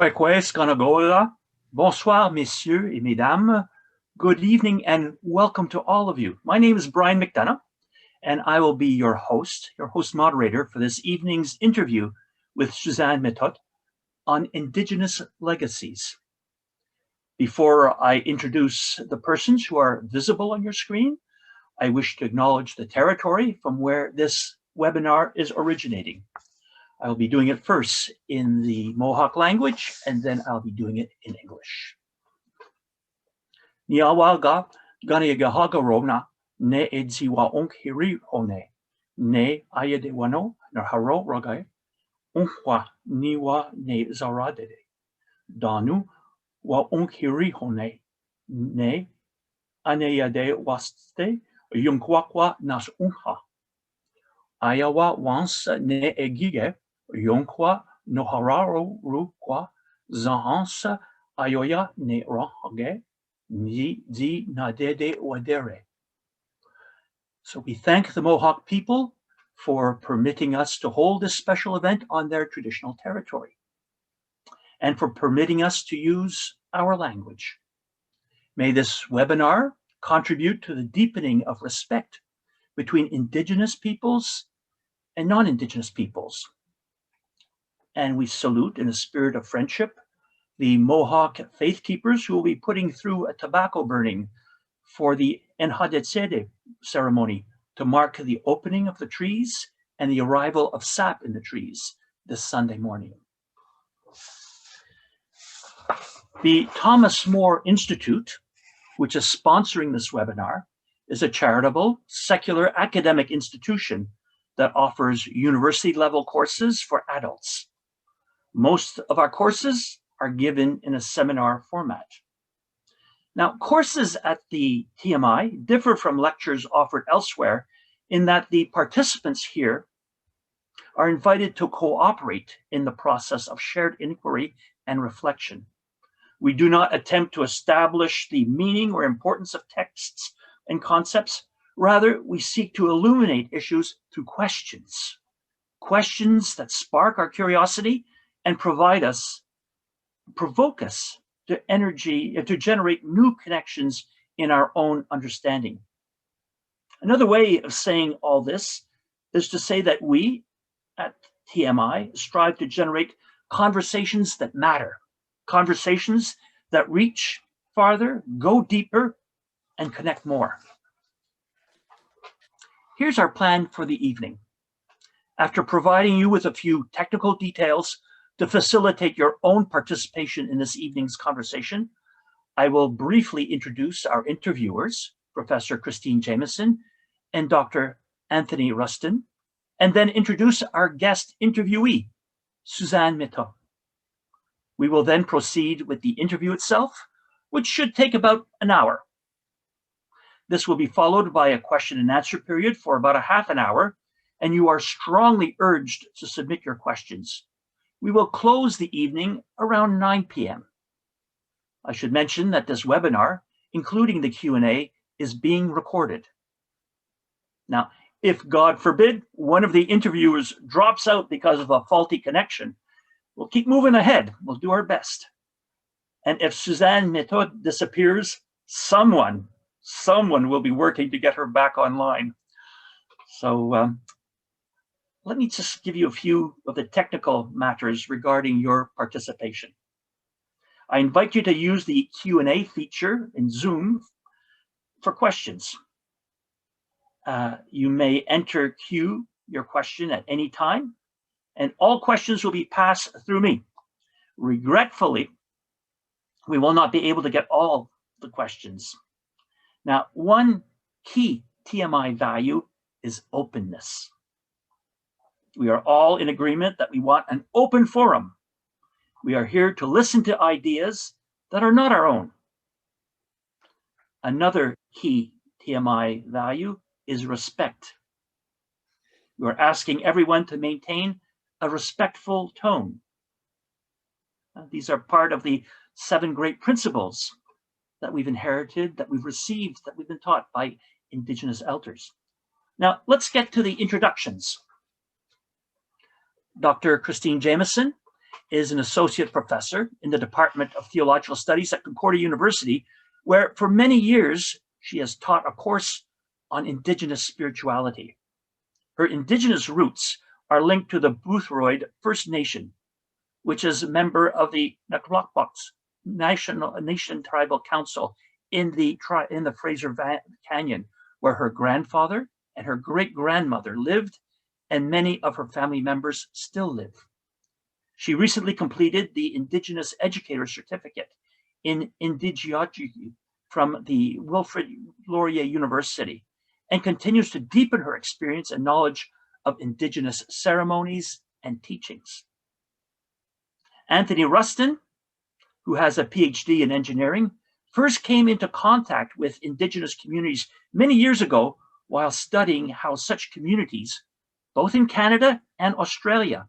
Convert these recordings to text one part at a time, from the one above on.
Bonsoir, messieurs et mesdames. Good evening and welcome to all of you. My name is Brian McDonough, and I will be your host moderator for this evening's interview with Suzanne Methot on Indigenous Legacies. Before I introduce the persons who are visible on your screen, I wish to acknowledge the territory from where this webinar is originating. I'll be doing it first in the Mohawk language, and then I'll be doing it in English. Niawaga ganayagahagarona ne edziwa onk hiri one ne ayedewano narharo ragai unkwa niwa ne zaradede danu wa onk hiri one ne aneyade waste yunkwakwa nas unha ayawa wans ne egige yonkwa nohararo rukwa zahans ayoya ne rahage ni di nadede wadere. So we thank the Mohawk people for permitting us to hold this special event on their traditional territory and for permitting us to use our language. May this webinar contribute to the deepening of respect between Indigenous peoples and non-Indigenous peoples. And we salute in a spirit of friendship the Mohawk faith keepers who will be putting through a tobacco burning for the Enhadetsede ceremony to mark the opening of the trees and the arrival of sap in the trees this Sunday morning. The Thomas More Institute, which is sponsoring this webinar, is a charitable, secular academic institution that offers university-level courses for adults. Most of our courses are given in a seminar format. Now, courses at the TMI differ from lectures offered elsewhere in that the participants here are invited to cooperate in the process of shared inquiry and reflection. We do not attempt to establish the meaning or importance of texts and concepts. Rather, we seek to illuminate issues through questions that spark our curiosity and provoke us to to generate new connections in our own understanding. Another way of saying all this is to say that we at TMI strive to generate conversations that matter, conversations that reach farther, go deeper, and connect more. Here's our plan for the evening. After providing you with a few technical details to facilitate your own participation in this evening's conversation, I will briefly introduce our interviewers, Professor Christine Jamieson and Dr. Anthony Rustin, and then introduce our guest interviewee, Suzanne Methot. We will then proceed with the interview itself, which should take about an hour. This will be followed by a question and answer period for about a half an hour, and you are strongly urged to submit your questions. We will close the evening around 9 p.m. I should mention that this webinar, including the Q&A, is being recorded. Now, if God forbid one of the interviewers drops out because of a faulty connection, we'll keep moving ahead. We'll do our best. And if Suzanne Methot disappears, someone will be working to get her back online. So let me just give you a few of the technical matters regarding your participation. I invite you to use the Q&A feature in Zoom for questions. You may enter your question at any time, and all questions will be passed through me. Regretfully, we will not be able to get all the questions. Now, one key TMI value is openness. We are all in agreement that we want an open forum. We are here to listen to ideas that are not our own. Another key TMI value is respect. We are asking everyone to maintain a respectful tone. These are part of the 7 great principles that we've inherited, that we've received, that we've been taught by Indigenous elders. Now, let's get to the introductions. Dr. Christine Jamieson is an associate professor in the Department of Theological Studies at Concordia University, where for many years she has taught a course on Indigenous spirituality. Her Indigenous roots are linked to the Boothroyd First Nation, which is a member of the Snuneymuxw Nation Tribal Council in the Fraser Canyon, where her grandfather and her great-grandmother lived, and many of her family members still live. She recently completed the Indigenous Educator Certificate in Indigeology from the Wilfrid Laurier University and continues to deepen her experience and knowledge of Indigenous ceremonies and teachings. Anthony Rustin, who has a PhD in engineering, first came into contact with Indigenous communities many years ago while studying how such communities, both in Canada and Australia,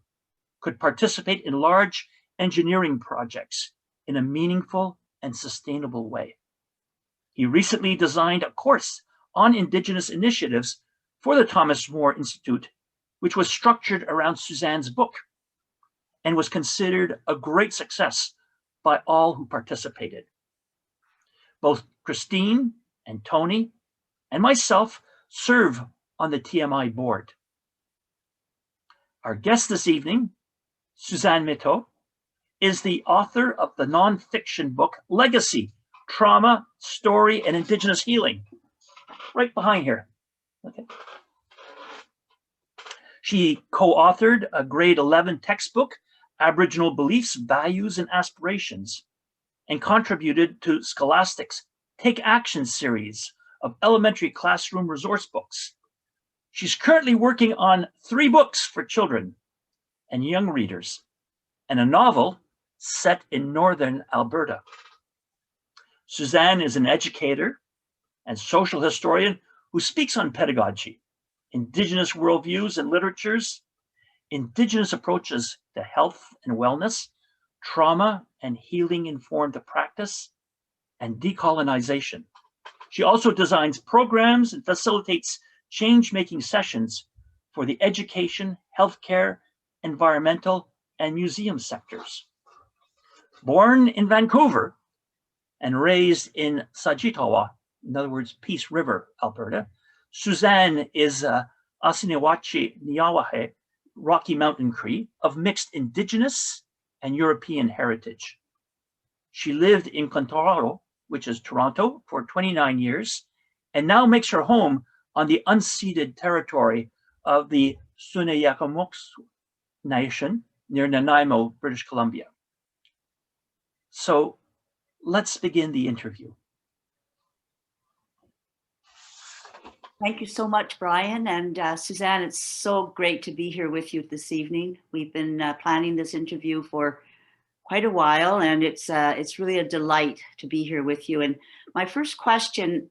could participate in large engineering projects in a meaningful and sustainable way. He recently designed a course on Indigenous initiatives for the Thomas More Institute, which was structured around Suzanne's book and was considered a great success by all who participated. Both Christine and Tony and myself serve on the TMI board. Our guest this evening, Suzanne Methot, is the author of the nonfiction book Legacy, Trauma, Story, and Indigenous Healing. Right behind here. Okay. She co-authored a grade 11 textbook, Aboriginal Beliefs, Values, and Aspirations, and contributed to Scholastic's Take Action series of elementary classroom resource books. She's currently working on 3 books for children and young readers, and a novel set in northern Alberta. Suzanne is an educator and social historian who speaks on pedagogy, Indigenous worldviews and literatures, Indigenous approaches to health and wellness, trauma and healing-informed practice, and decolonization. She also designs programs and facilitates change-making sessions for the education, healthcare, environmental, and museum sectors. Born in Vancouver and raised in Sagitawa, in other words, Peace River, Alberta, Suzanne is Asiniwachi Nehiyaw, Rocky Mountain Cree, of mixed Indigenous and European heritage. She lived in Tkaronto, which is Toronto, for 29 years, and now makes her home on the unceded territory of the Snuneymuxw Nation near Nanaimo, British Columbia. So let's begin the interview. Thank you so much, Brian. And Suzanne, it's so great to be here with you this evening. We've been planning this interview for quite a while, and it's really a delight to be here with you. And my first question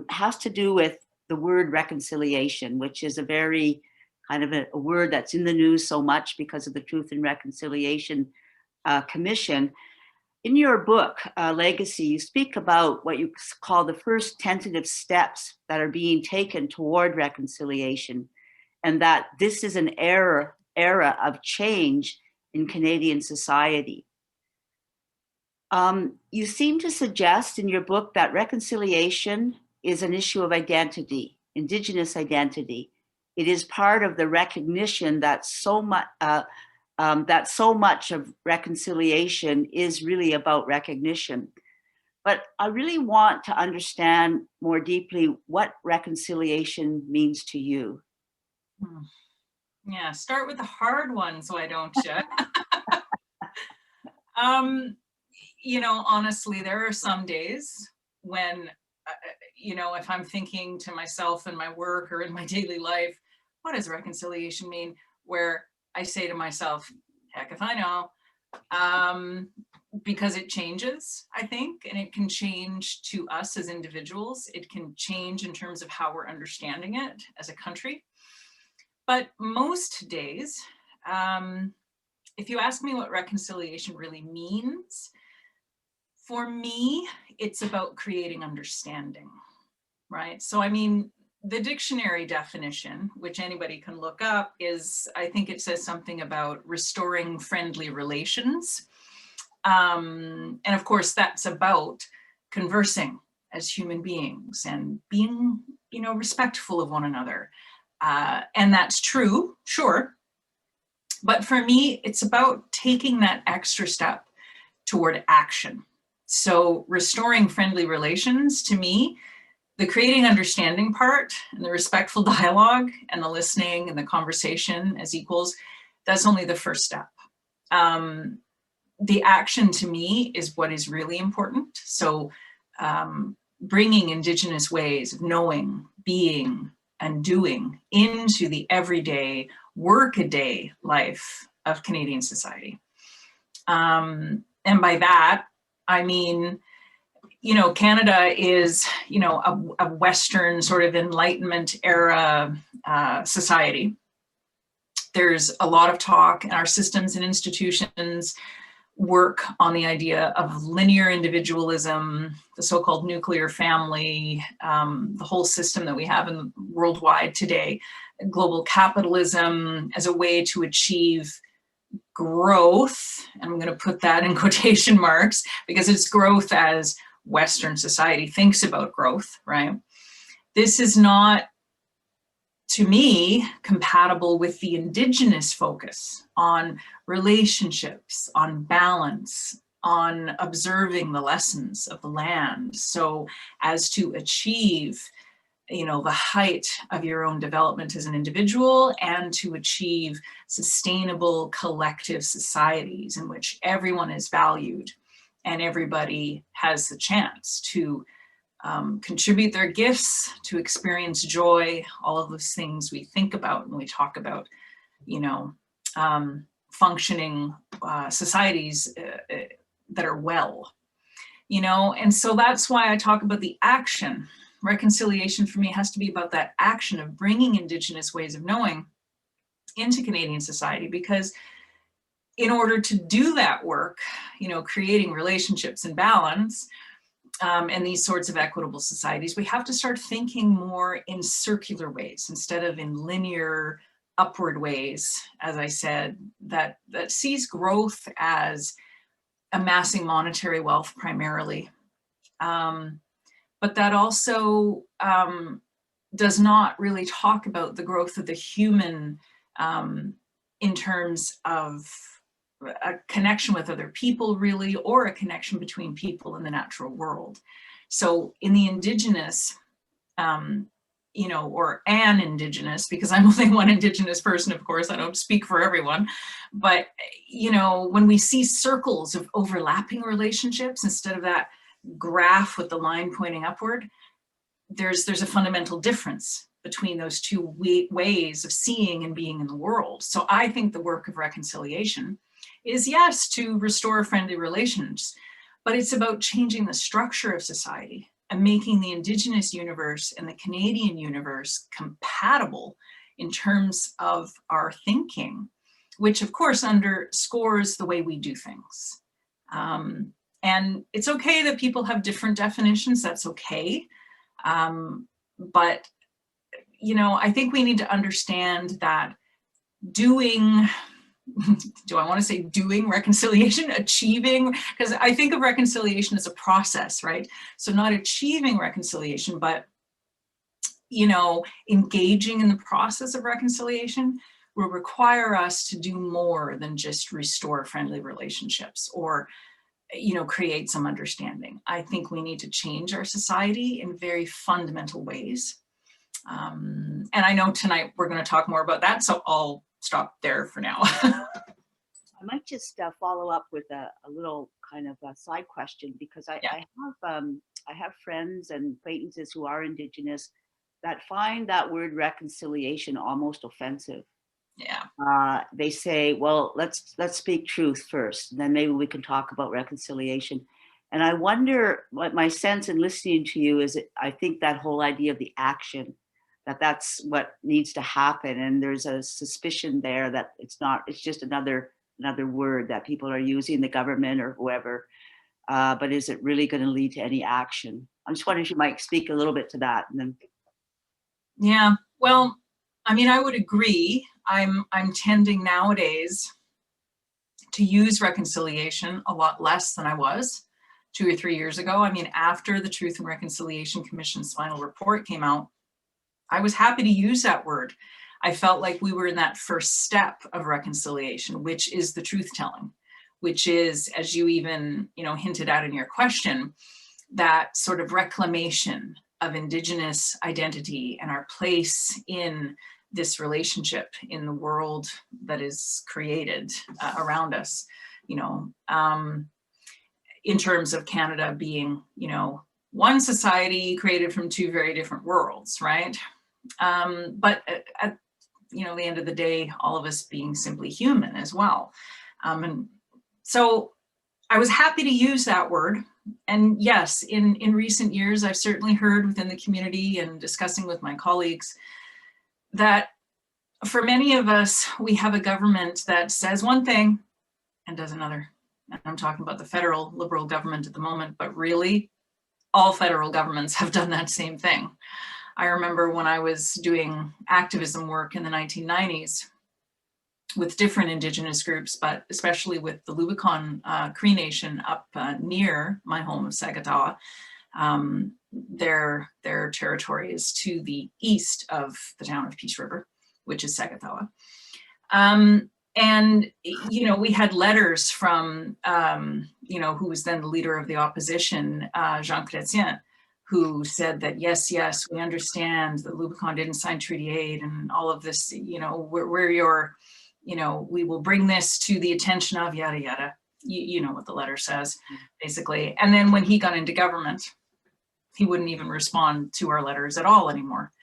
has to do with the word reconciliation, which is a very kind of a word that's in the news so much because of the Truth and Reconciliation Commission. In your book, Legacy, you speak about what you call the first tentative steps that are being taken toward reconciliation, and that this is an era of change in Canadian society. You seem to suggest in your book that reconciliation is an issue of identity, Indigenous identity. It is part of the recognition that so much of reconciliation is really about recognition. But I really want to understand more deeply what reconciliation means to you. Yeah, start with the hard ones, why don't you? You know, honestly, there are some days when, you know, if I'm thinking to myself in my work or in my daily life, what does reconciliation mean? Where I say to myself, heck if I know, because it changes, I think, and it can change to us as individuals. It can change in terms of how we're understanding it as a country. But most days, if you ask me what reconciliation really means, for me, it's about creating understanding, right? So, I mean, the dictionary definition, which anybody can look up, is, I think it says something about restoring friendly relations. And of course, that's about conversing as human beings and being, respectful of one another. And that's true, sure. But for me, it's about taking that extra step toward action. So restoring friendly relations, to me, the creating understanding part and the respectful dialogue and the listening and the conversation as equals, that's only the first step. The action to me is what is really important. So bringing Indigenous ways of knowing, being, and doing into the everyday, work-a-day life of Canadian society. And by that, I mean, Canada is, a Western sort of Enlightenment era society. There's a lot of talk, and our systems and institutions work on the idea of linear individualism, the so-called nuclear family, the whole system that we have in worldwide today, global capitalism as a way to achieve growth. And I'm going to put that in quotation marks because it's growth as Western society thinks about growth, right? This is not, to me, compatible with the Indigenous focus on relationships, on balance, on observing the lessons of the land. So as to achieve, the height of your own development as an individual and to achieve sustainable collective societies in which everyone is valued and everybody has the chance to contribute their gifts, to experience joy, all of those things we think about when we talk about, functioning societies that are well, and so that's why I talk about the action. Reconciliation for me has to be about that action of bringing Indigenous ways of knowing into Canadian society, because in order to do that work, creating relationships and balance, and these sorts of equitable societies, we have to start thinking more in circular ways instead of in linear upward ways, as I said, that sees growth as amassing monetary wealth primarily. But that also does not really talk about the growth of the human in terms of a connection with other people, really, or a connection between people in the natural world. So in the Indigenous, or an Indigenous, because I'm only one Indigenous person, of course, I don't speak for everyone, but, when we see circles of overlapping relationships instead of that graph with the line pointing upward, there's a fundamental difference between those two ways of seeing and being in the world. So I think the work of reconciliation is, yes, to restore friendly relations, but it's about changing the structure of society and making the Indigenous universe and the Canadian universe compatible in terms of our thinking, which of course underscores the way we do things. And it's okay that people have different definitions, that's okay. But, I think we need to understand that doing, do I want to say doing reconciliation, achieving, because I think of reconciliation as a process, right? So not achieving reconciliation, but, engaging in the process of reconciliation will require us to do more than just restore friendly relationships or create some understanding. I think we need to change our society in very fundamental ways. And I know tonight we're going to talk more about that, so I'll stop there for now. I might just follow up with a little kind of a side question, because I have friends and acquaintances who are Indigenous that find that word reconciliation almost offensive. Yeah. They say, well, let's speak truth first, and then maybe we can talk about reconciliation. And I wonder, what my sense in listening to you is, I think that whole idea of the action, that's what needs to happen. And there's a suspicion there that it's just another word that people are using, the government or whoever. But is it really going to lead to any action? I'm just wondering if you might speak a little bit to that. And then. Yeah, well, I mean, I would agree. I'm tending nowadays to use reconciliation a lot less than I was 2 or 3 years ago. I mean, after the Truth and Reconciliation Commission's final report came out, I was happy to use that word. I felt like we were in that first step of reconciliation, which is the truth telling, which is, as you even, hinted at in your question, that sort of reclamation of Indigenous identity and our place in this relationship in the world that is created around us, in terms of Canada being, one society created from two very different worlds, right? But at the end of the day, all of us being simply human as well. And so I was happy to use that word. And yes, in recent years, I've certainly heard within the community and discussing with my colleagues that for many of us, we have a government that says one thing and does another. And I'm talking about the federal Liberal government at the moment, but really all federal governments have done that same thing. I remember when I was doing activism work in the 1990s with different Indigenous groups, but especially with the Lubicon Cree Nation up near my home of Sagitawa. Their territory is to the east of the town of Peace River, which is Sagitawa. And, we had letters from, who was then the leader of the opposition, Jean Chrétien, who said that, yes, we understand that Lubicon didn't sign Treaty 8 and all of this, we're your, we will bring this to the attention of yada, yada. You know what the letter says, basically. And then when he got into government, he wouldn't even respond to our letters at all anymore.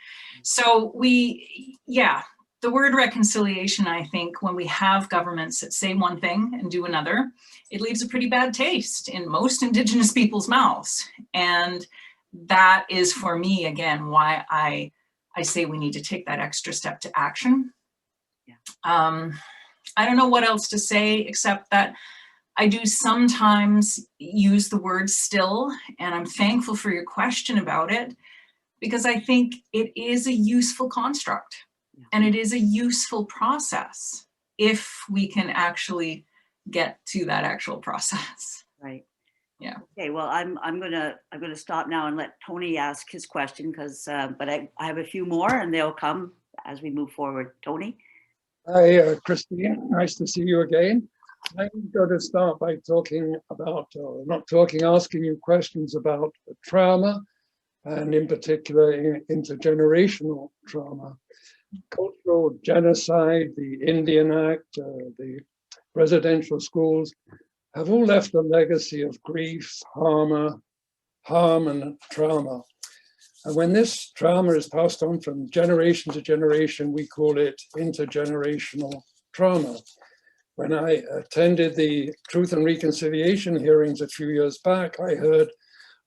So the word reconciliation, I think, when we have governments that say one thing and do another, it leaves a pretty bad taste in most Indigenous people's mouths. And that is, for me, again, why I say we need to take that extra step to action. Yeah. I don't know what else to say, except that I do sometimes use the word still, and I'm thankful for your question about it, because I think it is a useful construct. And it is a useful process if we can actually get to that actual process. Right. Yeah. Okay. Well, I'm gonna stop now and let Tony ask his question, because but I have a few more and they'll come as we move forward. Tony. Hi, Christine. Nice to see you again. I'm going to start by asking you questions about trauma, and in particular intergenerational trauma. Cultural genocide, the Indian Act, the residential schools have all left a legacy of grief, harm and trauma. And when this trauma is passed on from generation to generation, we call it intergenerational trauma. When I attended the Truth and Reconciliation hearings a few years back, I heard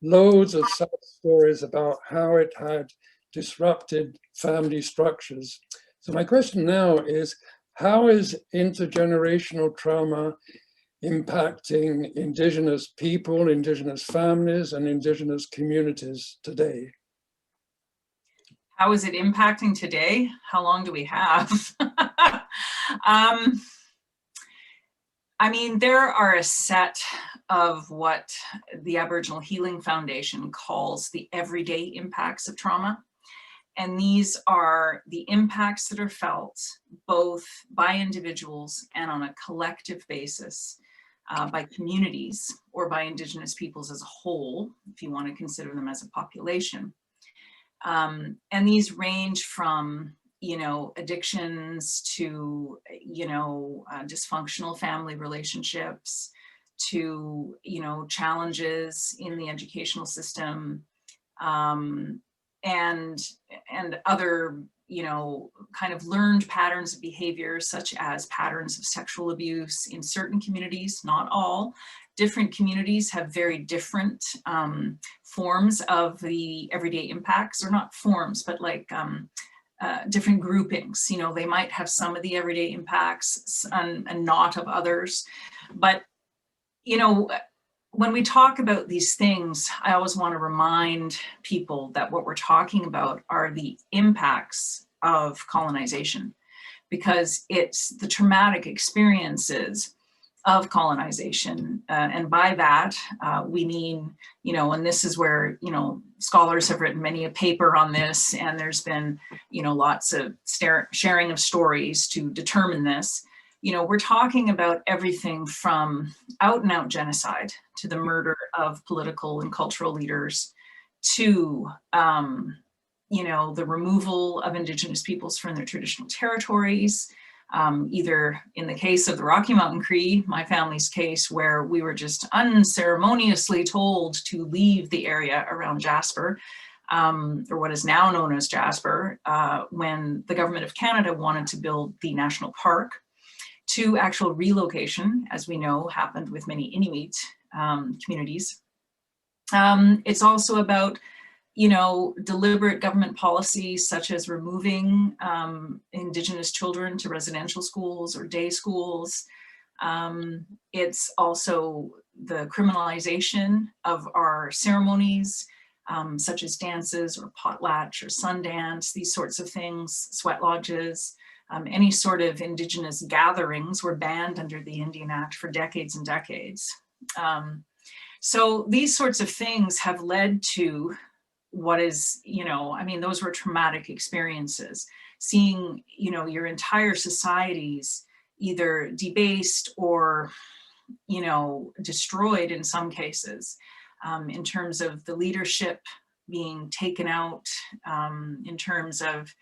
loads of sad stories about how it had disrupted family structures. So my question now is, how is intergenerational trauma impacting Indigenous people, Indigenous families, and Indigenous communities today? How is it impacting today? How long do we have? I mean, there are a set of what the Aboriginal Healing Foundation calls the everyday impacts of trauma. And these are the impacts that are felt both by individuals and on a collective basis by communities or by Indigenous peoples as a whole, if you want to consider them as a population. And these range from, addictions to, dysfunctional family relationships to, challenges in the educational system, and other, kind of learned patterns of behavior, such as patterns of sexual abuse in certain communities, not all. Different communities have very different forms of the everyday impacts, or not forms, but like different groupings. They might have some of the everyday impacts and not of others. But, when we talk about these things, I always want to remind people that what we're talking about are the impacts of colonization, because it's the traumatic experiences of colonization. And by that, we mean, and this is where, scholars have written many a paper on this, and there's been, lots of sharing of stories to determine this. We're talking about everything from out and out genocide to the murder of political and cultural leaders to, the removal of Indigenous peoples from their traditional territories, either in the case of the Rocky Mountain Cree, my family's case, where we were just unceremoniously told to leave the area around Jasper, or what is now known as Jasper, when the government of Canada wanted to build the national park, to actual relocation, as we know happened with many Inuit communities. It's also about deliberate government policies such as removing Indigenous children to residential schools or day schools. It's also the criminalization of our ceremonies, such as dances or potlatch or sundance, these sorts of things, sweat lodges. Any sort of Indigenous gatherings were banned under the Indian Act for decades and decades. So these sorts of things have led to what is, those were traumatic experiences. Seeing, your entire societies either debased or, destroyed in some cases, in terms of the leadership being taken out, in terms of,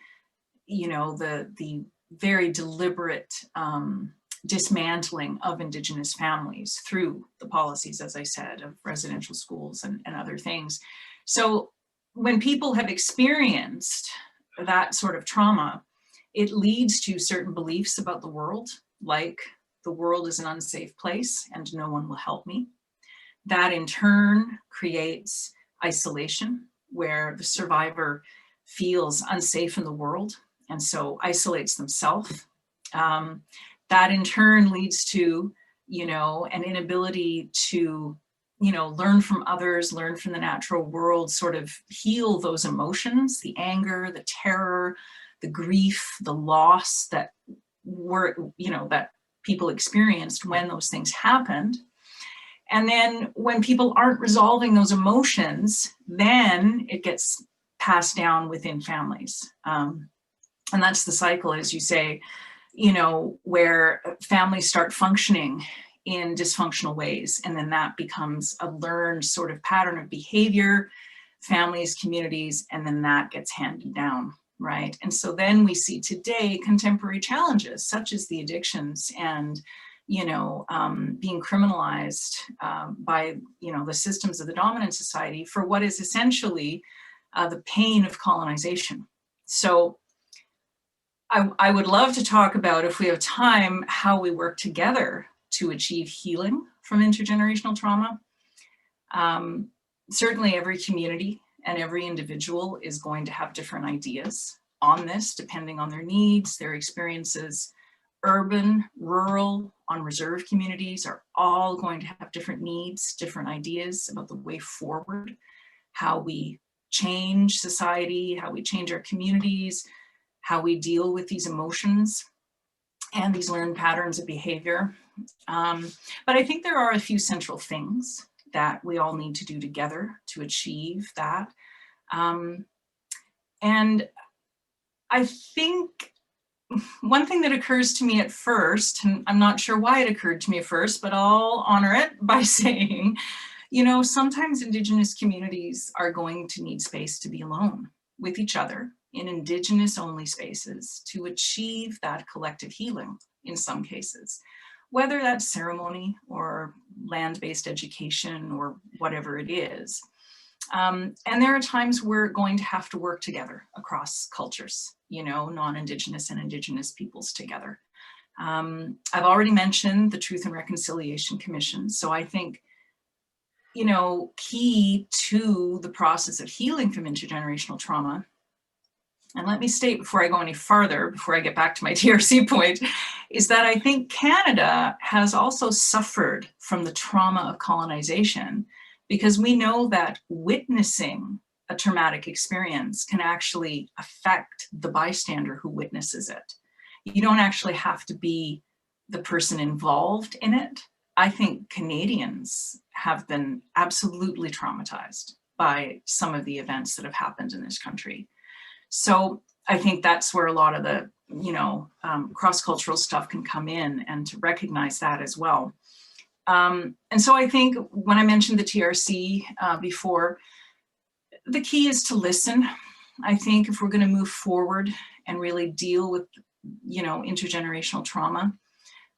the very deliberate dismantling of Indigenous families through the policies, as I said, of residential schools and other things. So when people have experienced that sort of trauma, it leads to certain beliefs about the world, like the world is an unsafe place and no one will help me. That in turn creates isolation, where the survivor feels unsafe in the world and so isolates themselves. That in turn leads to, an inability to, learn from others, learn from the natural world, sort of heal those emotions, the anger, the terror, the grief, the loss that that people experienced when those things happened. And then when people aren't resolving those emotions, then it gets passed down within families. And that's the cycle, as you say, where families start functioning in dysfunctional ways. And then that becomes a learned sort of pattern of behavior, families, communities, and then that gets handed down, right? And so then we see today contemporary challenges, such as the addictions and, being criminalized by, the systems of the dominant society for what is essentially the pain of colonization. So I would love to talk about, if we have time, how we work together to achieve healing from intergenerational trauma. Certainly every community and every individual is going to have different ideas on this, depending on their needs, their experiences. Urban, rural, on reserve communities are all going to have different needs, different ideas about the way forward, how we change society, how we change our communities, how we deal with these emotions and these learned patterns of behavior. But I think there are a few central things that we all need to do together to achieve that. And I think one thing that occurs to me at first, and I'm not sure why it occurred to me at first, but I'll honor it by saying, sometimes Indigenous communities are going to need space to be alone with each other in Indigenous only spaces to achieve that collective healing in some cases, whether that's ceremony or land-based education or whatever it is. And there are times we're going to have to work together across cultures, non-Indigenous and Indigenous peoples together. I've already mentioned the Truth and Reconciliation Commission. So I think, key to the process of healing from intergenerational trauma and let me state before I go any farther, before I get back to my TRC point, is that I think Canada has also suffered from the trauma of colonization, because we know that witnessing a traumatic experience can actually affect the bystander who witnesses it. You don't actually have to be the person involved in it. I think Canadians have been absolutely traumatized by some of the events that have happened in this country. So I think that's where a lot of the, cross-cultural stuff can come in, and to recognize that as well. And so I think when I mentioned the TRC before, the key is to listen. I think if we're going to move forward and really deal with, intergenerational trauma,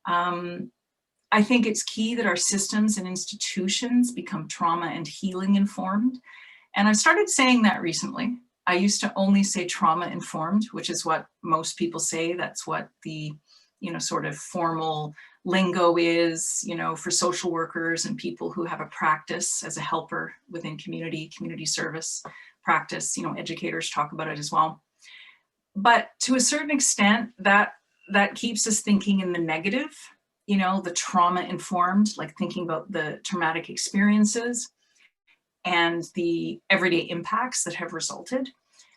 I think it's key that our systems and institutions become trauma and healing informed. And I've started saying that recently. I used to only say trauma informed, which is what most people say. That's what the, sort of formal lingo is, for social workers and people who have a practice as a helper within community service practice. Educators talk about it as well. But to a certain extent, that keeps us thinking in the negative, the trauma informed, like thinking about the traumatic experiences and the everyday impacts that have resulted.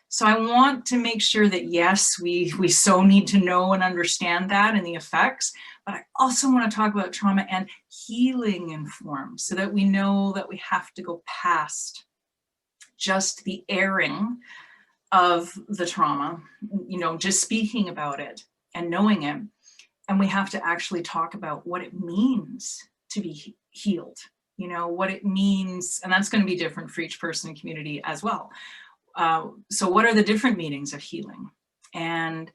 So I want to make sure that, yes, we so need to know and understand that and the effects, but I also want to talk about trauma and healing informed, so that we know that we have to go past just the airing of the trauma, just speaking about it and knowing it. And we have to actually talk about what it means to be healed, what it means, and that's going to be different for each person and community as well. So what are the different meanings of healing? And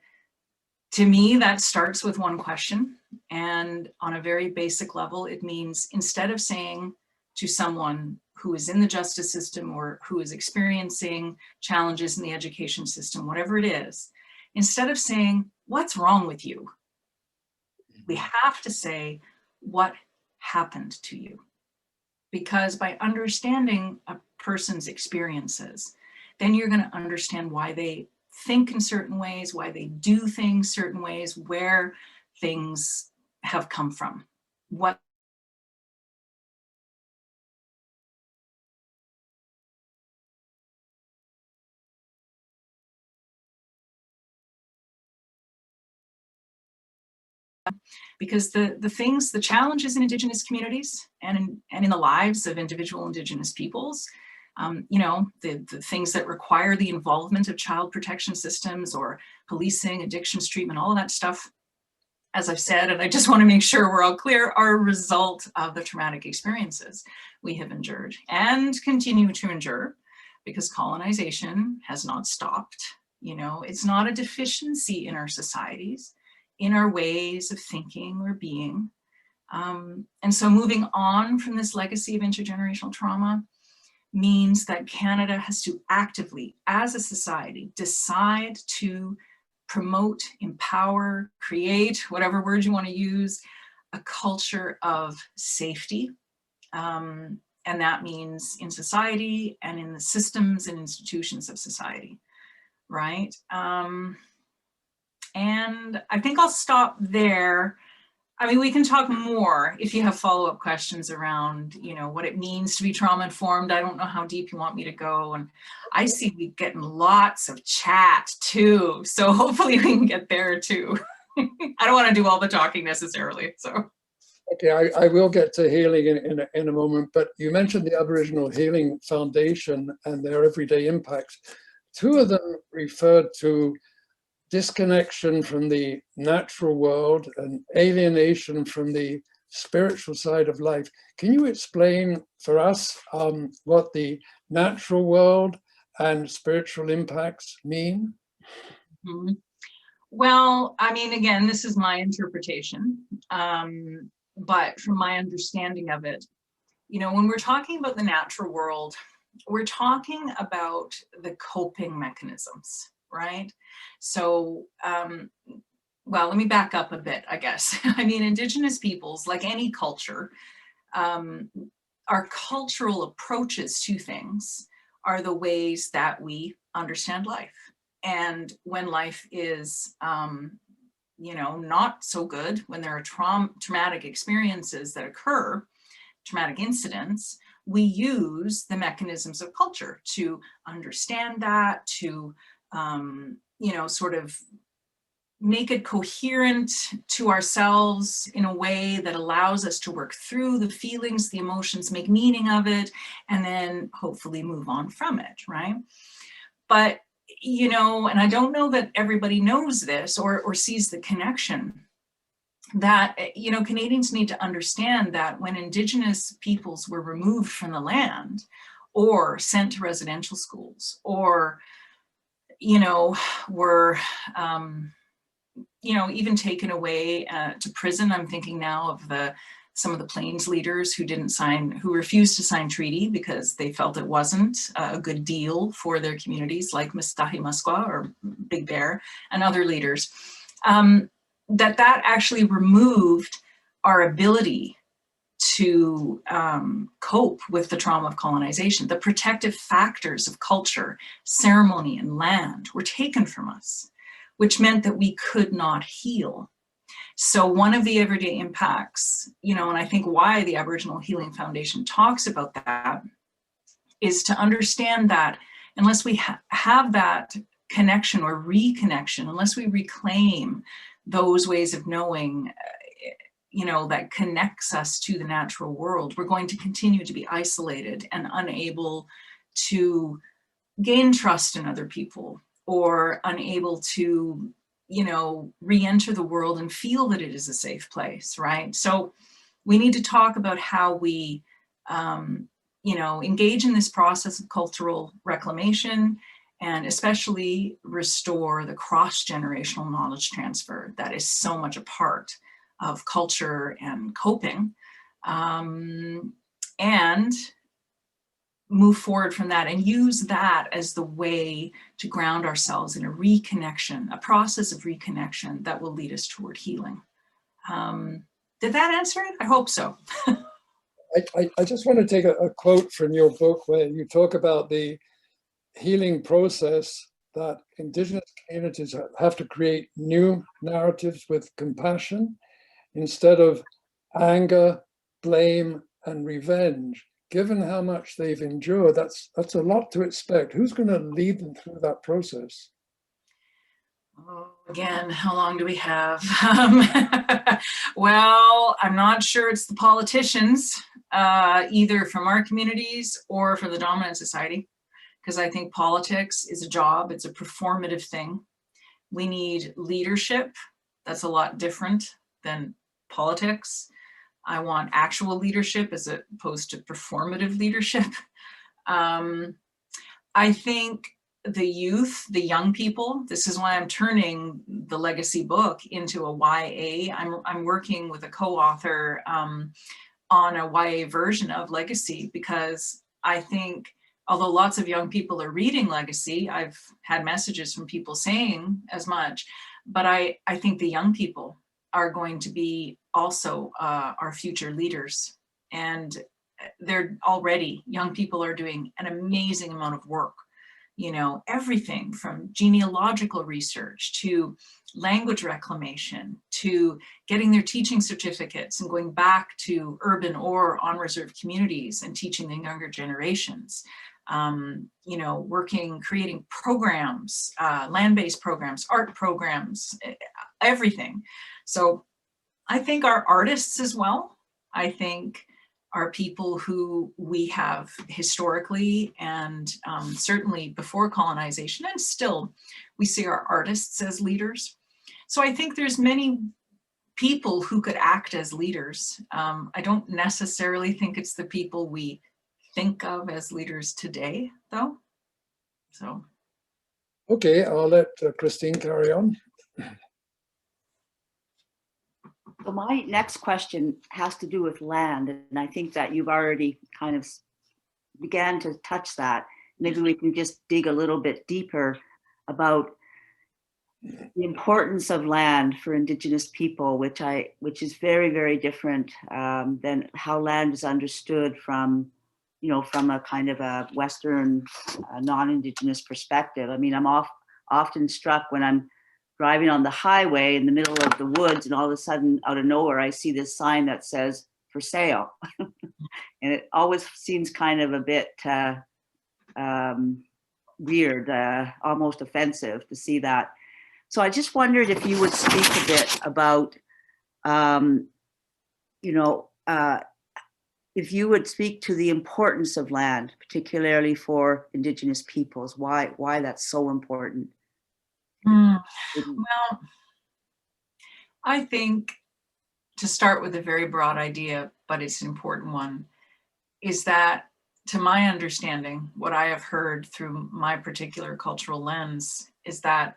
to me, that starts with one question. And on a very basic level, it means, instead of saying to someone who is in the justice system or who is experiencing challenges in the education system, whatever it is, instead of saying, "What's wrong with you?" we have to say, "What happened to you?" Because by understanding a person's experiences, then you're going to understand why they think in certain ways, why they do things certain ways, where things have come from, what because the challenges in Indigenous communities and in the lives of individual Indigenous peoples, the things that require the involvement of child protection systems or policing, addictions treatment, all of that stuff, as I've said, and I just want to make sure we're all clear, are a result of the traumatic experiences we have endured and continue to endure, because colonization has not stopped. It's not a deficiency in our societies, in our ways of thinking or being. And so moving on from this legacy of intergenerational trauma means that Canada has to actively, as a society, decide to promote, empower, create, whatever word you want to use, a culture of safety. And that means in society and in the systems and institutions of society, right? And I think I'll stop there. I mean, we can talk more if you have follow-up questions around, what it means to be trauma-informed. I don't know how deep you want me to go. And I see we getting lots of chat too. So hopefully we can get there too. I don't want to do all the talking necessarily, so. Okay, I will get to healing in a moment, but you mentioned the Aboriginal Healing Foundation and their everyday impacts. Two of them referred to disconnection from the natural world and alienation from the spiritual side of life. Can you explain for us what the natural world and spiritual impacts mean? Mm-hmm. Well, I mean, again, this is my interpretation, but from my understanding of it, when we're talking about the natural world, we're talking about the coping mechanisms, right? So, well, let me back up a bit, I guess. I mean, Indigenous peoples, like any culture, our cultural approaches to things are the ways that we understand life. And when life is, you know, not so good, when there are traumatic experiences that occur, traumatic incidents, we use the mechanisms of culture to understand that, to, you know, sort of make it coherent to ourselves in a way that allows us to work through the feelings, the emotions, make meaning of it, and then hopefully move on from it, right? But, you know, and I don't know that everybody knows this or sees the connection that, you know, Canadians need to understand that when Indigenous peoples were removed from the land or sent to residential schools or, you know, were, you know, even taken away to prison. I'm thinking now of some of the Plains leaders who who refused to sign treaty because they felt it wasn't a good deal for their communities, like Snuneymuxw or Big Bear and other leaders. That actually removed our ability to cope with the trauma of colonization. The protective factors of culture, ceremony, and land were taken from us, which meant that we could not heal. So one of the everyday impacts, you know, and I think why the Aboriginal Healing Foundation talks about that, is to understand that unless we have that connection or reconnection, unless we reclaim those ways of knowing, you know, that connects us to the natural world, we're going to continue to be isolated and unable to gain trust in other people, or unable to, you know, re-enter the world and feel that it is a safe place, right? So we need to talk about how we, you know, engage in this process of cultural reclamation, and especially restore the cross-generational knowledge transfer that is so much a part of culture and coping, and move forward from that and use that as the way to ground ourselves in a reconnection, a process of reconnection that will lead us toward healing. Did that answer it? I hope so. I just want to take a quote from your book where you talk about the healing process that Indigenous communities have to create new narratives with compassion instead of anger, blame, and revenge. Given how much they've endured, that's a lot to expect. Who's going to lead them through that process? Oh, again, how long do we have? Well, I'm not sure it's the politicians, either from our communities or from the dominant society, because I think politics is a job, it's a performative thing. We need leadership. That's a lot different than politics. I want actual leadership as opposed to performative leadership. I think the youth, the young people, this is why I'm turning the Legacy book into a YA. I'm working with a co-author on a YA version of Legacy, because I think, although lots of young people are reading Legacy, I've had messages from people saying as much, but I think the young people are going to be also our future leaders. And they're already, young people are doing an amazing amount of work. You know, everything from genealogical research to language reclamation to getting their teaching certificates and going back to urban or on reserve communities and teaching the younger generations. You know, creating programs, land-based programs, art programs, everything. So I think our artists as well, I think are people who we have historically and certainly before colonization, and still we see our artists as leaders. So I think there's many people who could act as leaders. I don't necessarily think it's the people we think of as leaders today, though. So. Okay, I'll let Christine carry on. So my next question has to do with land, and I think that you've already kind of began to touch that. Maybe we can just dig a little bit deeper about the importance of land for Indigenous people, which is very, very different than how land is understood from, you know, from a kind of a Western non-Indigenous perspective. I mean, I'm often struck when I'm driving on the highway in the middle of the woods, and all of a sudden, out of nowhere, I see this sign that says "for sale," and it always seems kind of a bit weird, almost offensive to see that. So I just wondered if you would speak a bit about, if you would speak to the importance of land, particularly for Indigenous peoples, why that's so important. Well, I think, to start with a very broad idea, but it's an important one, is that, to my understanding, what I have heard through my particular cultural lens is that,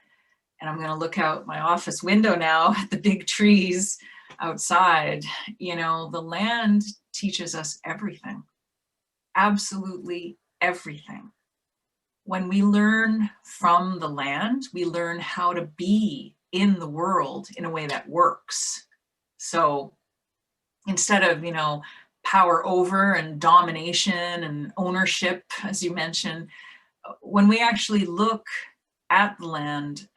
and I'm going to look out my office window now at the big trees outside, the land teaches us everything, absolutely everything. When we learn from the land, we learn how to be in the world in a way that works. So instead of, power over and domination and ownership, as you mentioned, when we actually look at the land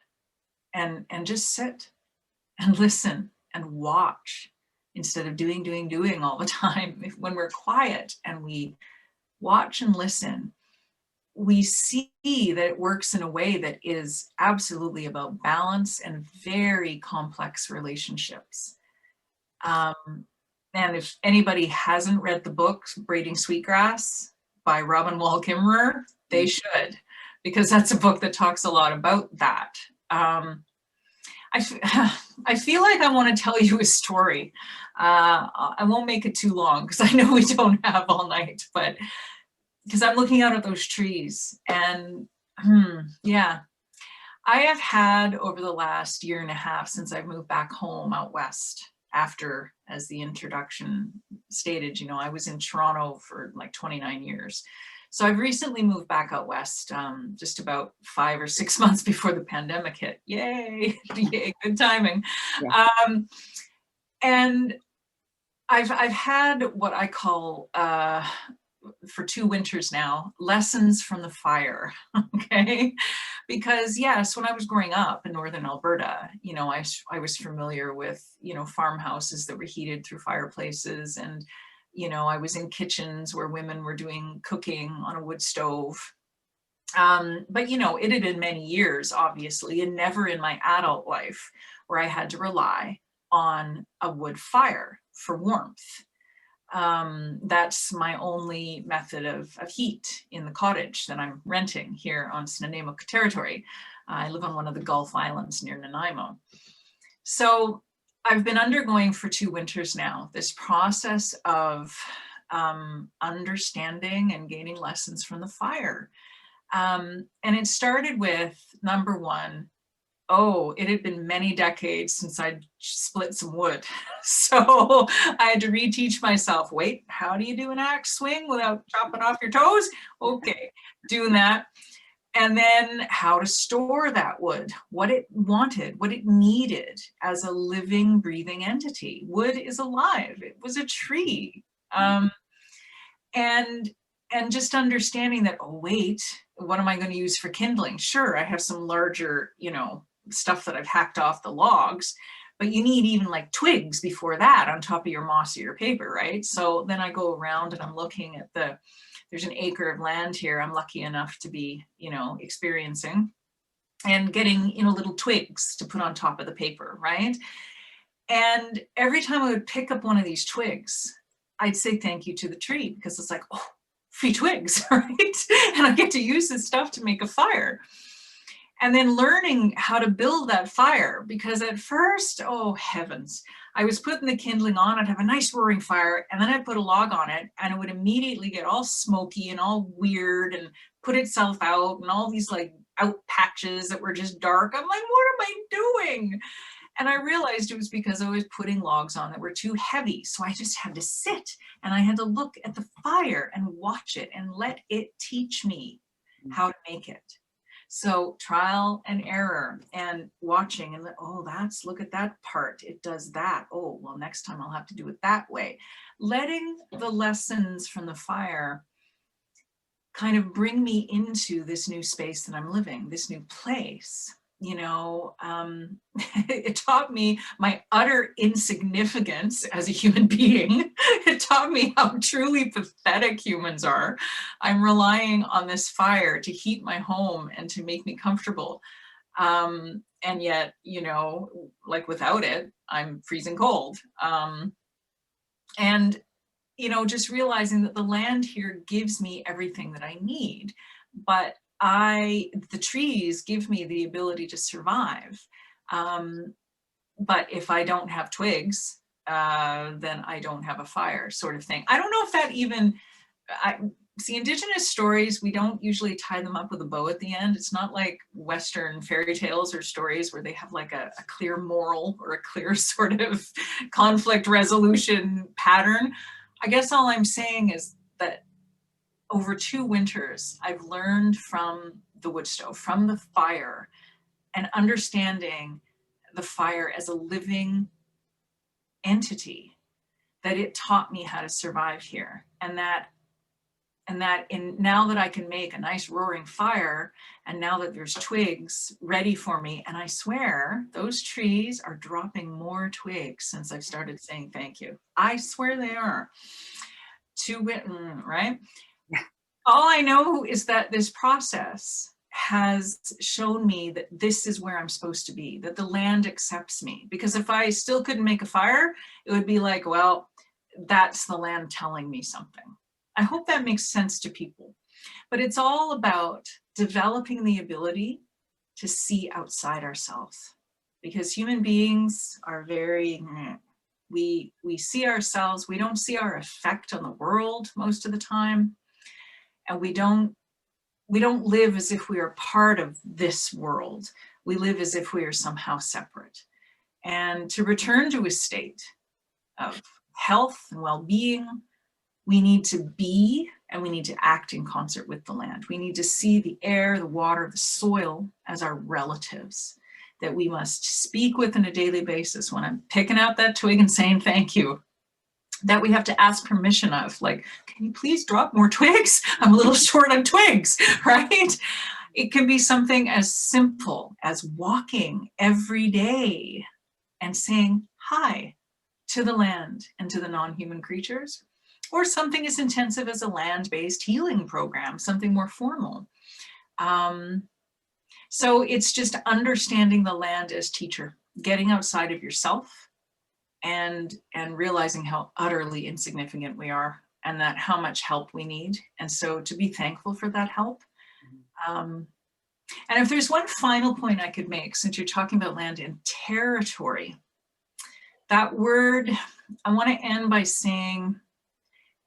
and just sit and listen and watch, instead of doing all the time, when we're quiet and we watch and listen, we see that it works in a way that is absolutely about balance and very complex relationships. And if anybody hasn't read the book Braiding Sweetgrass by Robin Wall Kimmerer, they should, because that's a book that talks a lot about that. I feel like I want to tell you a story. I won't make it too long because I know we don't have all night, but because I'm looking out at those trees and yeah, I have had over the last year and a half since I've moved back home out west after, as the introduction stated, I was in Toronto for like 29 years. So I've recently moved back out west, just about 5 or 6 months before the pandemic hit. Yay, yay, good timing. Yeah. And I've had what I call, for 2 winters now, lessons from the fire, okay? Because yes, when I was growing up in northern Alberta, I was familiar with, farmhouses that were heated through fireplaces, and, I was in kitchens where women were doing cooking on a wood stove. But, it had been many years, obviously, and never in my adult life where I had to rely on a wood fire for warmth. That's my only method of heat in the cottage that I'm renting here on Snuneymuxw territory. I live on one of the Gulf Islands near Nanaimo. So I've been undergoing for 2 winters now this process of understanding and gaining lessons from the fire. And it started with, number one, it had been many decades since I'd split some wood. So I had to reteach myself, wait, how do you do an axe swing without chopping off your toes? Okay, doing that. And then how to store that wood, what it wanted, what it needed as a living, breathing entity. Wood is alive, it was a tree. And just understanding that, wait, what am I going to use for kindling? Sure, I have some larger, stuff that I've hacked off the logs, but you need even like twigs before that on top of your mossier paper, right? So then I go around and I'm looking at there's an acre of land here I'm lucky enough to be, experiencing, and getting, little twigs to put on top of the paper, right? And every time I would pick up one of these twigs, I'd say thank you to the tree, because it's like, free twigs, right? And I get to use this stuff to make a fire. And then learning how to build that fire, because at first, oh heavens, I was putting the kindling on, I'd have a nice roaring fire, and then I'd put a log on it, and it would immediately get all smoky and all weird and put itself out, and all these like out patches that were just dark. I'm like, what am I doing? And I realized it was because I was putting logs on that were too heavy. So I just had to sit and I had to look at the fire and watch it and let it teach me how to make it. So trial and error and watching and look at that part. It does that. Oh, well, next time I'll have to do it that way. Letting the lessons from the fire kind of bring me into this new space that I'm living, this new place. You know, it taught me my utter insignificance as a human being. It taught me how truly pathetic humans are. I'm relying on this fire to heat my home and to make me comfortable. And yet, you know, like without it, I'm freezing cold. And, you know, just realizing that the land here gives me everything that I need, but the trees give me the ability to survive. But if I don't have twigs, then I don't have a fire, sort of thing. I don't know if that even, see, Indigenous stories, we don't usually tie them up with a bow at the end. It's not like Western fairy tales or stories where they have like a clear moral or a clear sort of conflict resolution pattern. I guess all I'm saying is that over 2 winters, I've learned from the wood stove, from the fire, and understanding the fire as a living entity, that it taught me how to survive here. And that now that I can make a nice roaring fire, and now that there's twigs ready for me, and I swear those trees are dropping more twigs since I've started saying thank you. I swear they are. Right? All I know is that this process has shown me that this is where I'm supposed to be, that the land accepts me. Because if I still couldn't make a fire, it would be like, well, that's the land telling me something. I hope that makes sense to people. But it's all about developing the ability to see outside ourselves. Because human beings are very, we see ourselves, we don't see our effect on the world most of the time. And we don't live as if we are part of this world. We live as if we are somehow separate. And to return to a state of health and well-being, we need to be and we need to act in concert with the land. We need to see the air, the water, the soil as our relatives that we must speak with on a daily basis. When I'm picking out that twig and saying thank you, that we have to ask permission of, like, can you please drop more twigs? I'm a little short on twigs, right? It can be something as simple as walking every day and saying hi to the land and to the non-human creatures, or something as intensive as a land-based healing program, something more formal. So it's just understanding the land as teacher, getting outside of yourself, and realizing how utterly insignificant we are, and that how much help we need. And so to be thankful for that help. And if there's one final point I could make, since you're talking about land and territory, that word, I want to end by saying,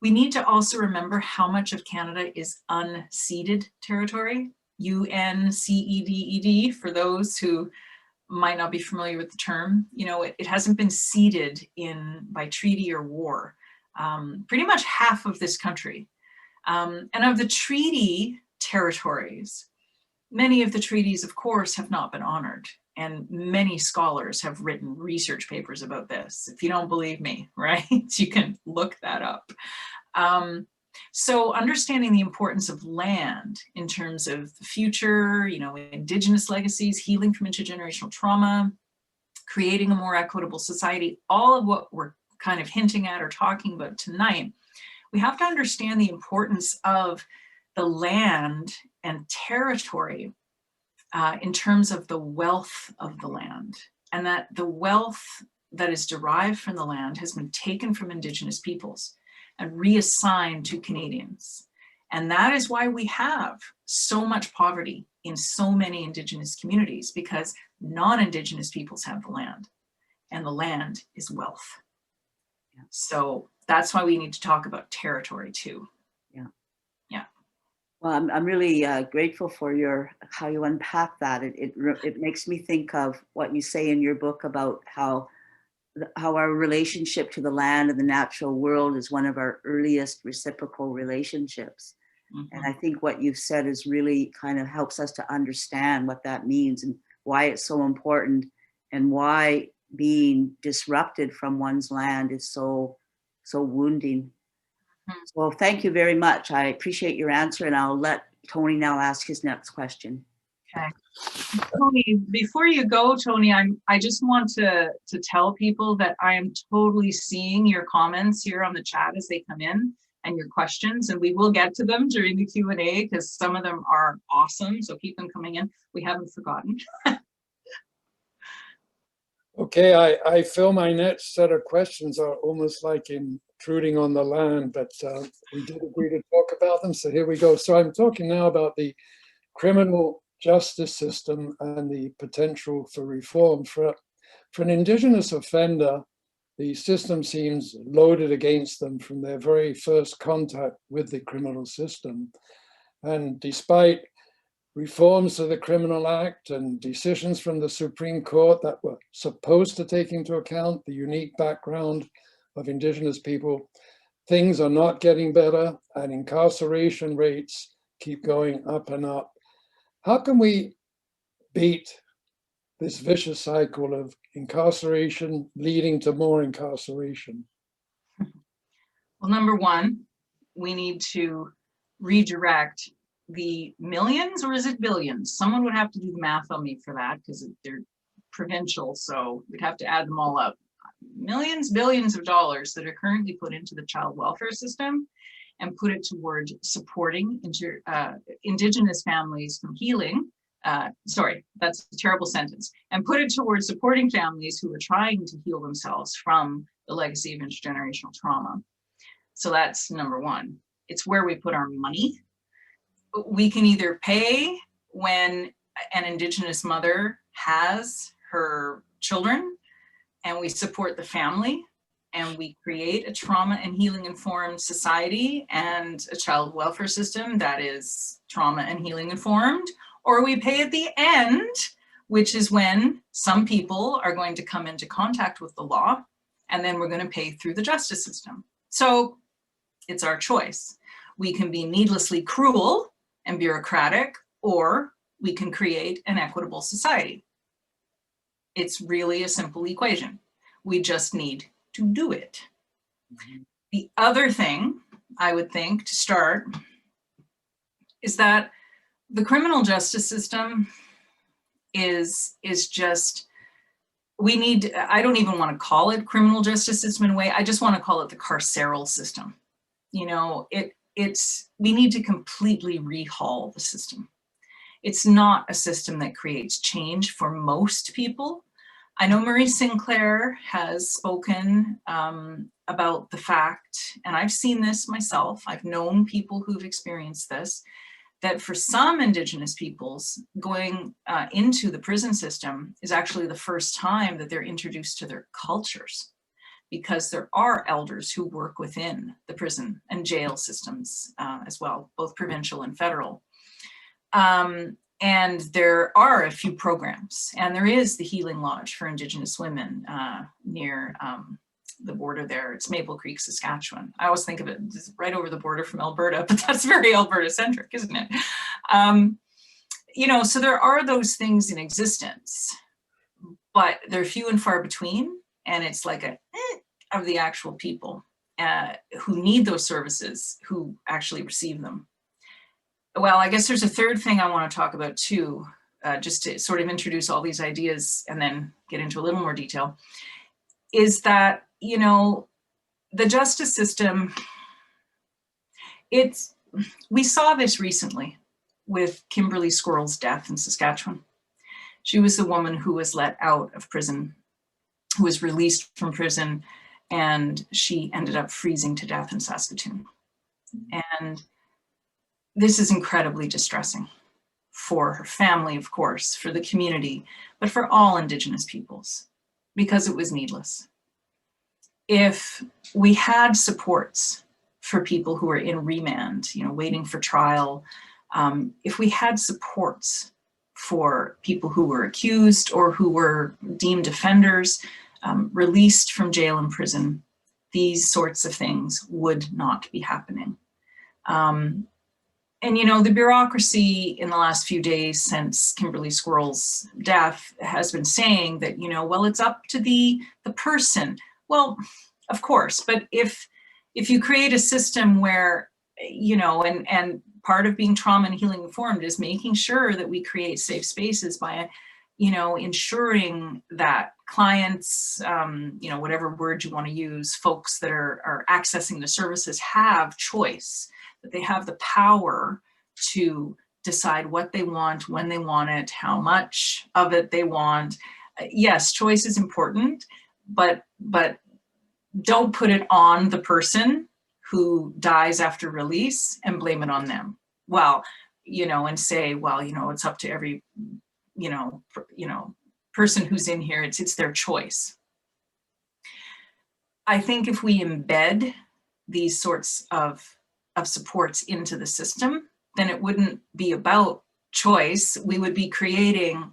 we need to also remember how much of Canada is unceded territory, UNCEDED, for those who might not be familiar with the term. You know, it hasn't been ceded by treaty or war. Pretty much half of this country. And of the treaty territories, many of the treaties, of course, have not been honored. And many scholars have written research papers about this. If you don't believe me, right, you can look that up. So understanding the importance of land in terms of the future, you know, Indigenous legacies, healing from intergenerational trauma, creating a more equitable society, all of what we're kind of hinting at or talking about tonight, we have to understand the importance of the land and territory in terms of the wealth of the land, and that the wealth that is derived from the land has been taken from Indigenous peoples and reassigned to Canadians. And that is why we have so much poverty in so many Indigenous communities, because non-Indigenous peoples have the land, and the land is wealth. Yeah. So that's why we need to talk about territory too. Yeah. Yeah. Well, I'm really grateful for how you unpack that. It makes me think of what you say in your book about how our relationship to the land and the natural world is one of our earliest reciprocal relationships. Mm-hmm. And I think what you've said is really kind of helps us to understand what that means and why it's so important, and why being disrupted from one's land is so wounding. Well, thank you very much. I appreciate your answer, and I'll let Tony now ask his next question. Okay. Tony, before you go, Tony, I just want to tell people that I am totally seeing your comments here on the chat as they come in and your questions, and we will get to them during the Q&A because some of them are awesome. So keep them coming in. We haven't forgotten. Okay, I feel my next set of questions are almost like intruding on the land, but we did agree to talk about them, so here we go. So I'm talking now about the criminal justice system and the potential for reform. For an Indigenous offender, the system seems loaded against them from their very first contact with the criminal system. And despite reforms to the Criminal Act and decisions from the Supreme Court that were supposed to take into account the unique background of Indigenous people, things are not getting better, and incarceration rates keep going up and up. How can we beat this vicious cycle of incarceration leading to more incarceration? Well, number one, we need to redirect the millions, or is it billions? Someone would have to do the math on me for that because they're provincial, so we'd have to add them all up. Millions, billions of dollars that are currently put into the child welfare system and put it toward supporting Indigenous families from healing. Sorry, that's a terrible sentence. And put it towards supporting families who are trying to heal themselves from the legacy of intergenerational trauma. So that's number one. It's where we put our money. We can either pay when an Indigenous mother has her children, and we support the family, and we create a trauma and healing informed society and a child welfare system that is trauma and healing informed, or we pay at the end, which is when some people are going to come into contact with the law, and then we're going to pay through the justice system. So it's our choice. We can be needlessly cruel and bureaucratic, or we can create an equitable society. It's really a simple equation. We just need to do it. The other thing I would think to start is that the criminal justice system is just, we need, I don't even want to call it criminal justice system in a way, I just want to call it the carceral system. You know, we need to completely rehaul the system. It's not a system that creates change for most people. I know Marie Sinclair has spoken about the fact, and I've seen this myself, I've known people who've experienced this, that for some Indigenous peoples, going into the prison system is actually the first time that they're introduced to their cultures, because there are elders who work within the prison and jail systems as well, both provincial and federal. And there are a few programs, and there is the Healing Lodge for Indigenous women near the border there. It's Maple Creek, Saskatchewan. I always think of it as right over the border from Alberta, but that's very Alberta-centric, isn't it? You know, so there are those things in existence, but they're few and far between, and it's like a of the actual people who need those services, who actually receive them. Well, I guess there's a third thing I want to talk about too, just to sort of introduce all these ideas and then get into a little more detail, is that, you know, the justice system, we saw this recently with Kimberly Squirrel's death in Saskatchewan. She was the woman who was let out of prison, who was released from prison, and she ended up freezing to death in Saskatoon. And this is incredibly distressing for her family, of course, for the community, but for all Indigenous peoples, because it was needless. If we had supports for people who are in remand, you know, waiting for trial, if we had supports for people who were accused or who were deemed offenders, released from jail and prison, these sorts of things would not be happening. And, you know, the bureaucracy in the last few days since Kimberly Squirrel's death has been saying that, you know, well, it's up to the person. Well, of course, but if if you create a system where, you know, and part of being trauma and healing informed is making sure that we create safe spaces by, you know, ensuring that clients, you know, whatever word you want to use, folks that are accessing the services have choice, that they have the power to decide what they want, when they want it, how much of it they want. Yes, choice is important, but don't put it on the person who dies after release and blame it on them. Well, you know, and say, well, you know, it's up to every, you know, person who's in here, it's their choice. I think if we embed these sorts of supports into the system, then it wouldn't be about choice. We would be creating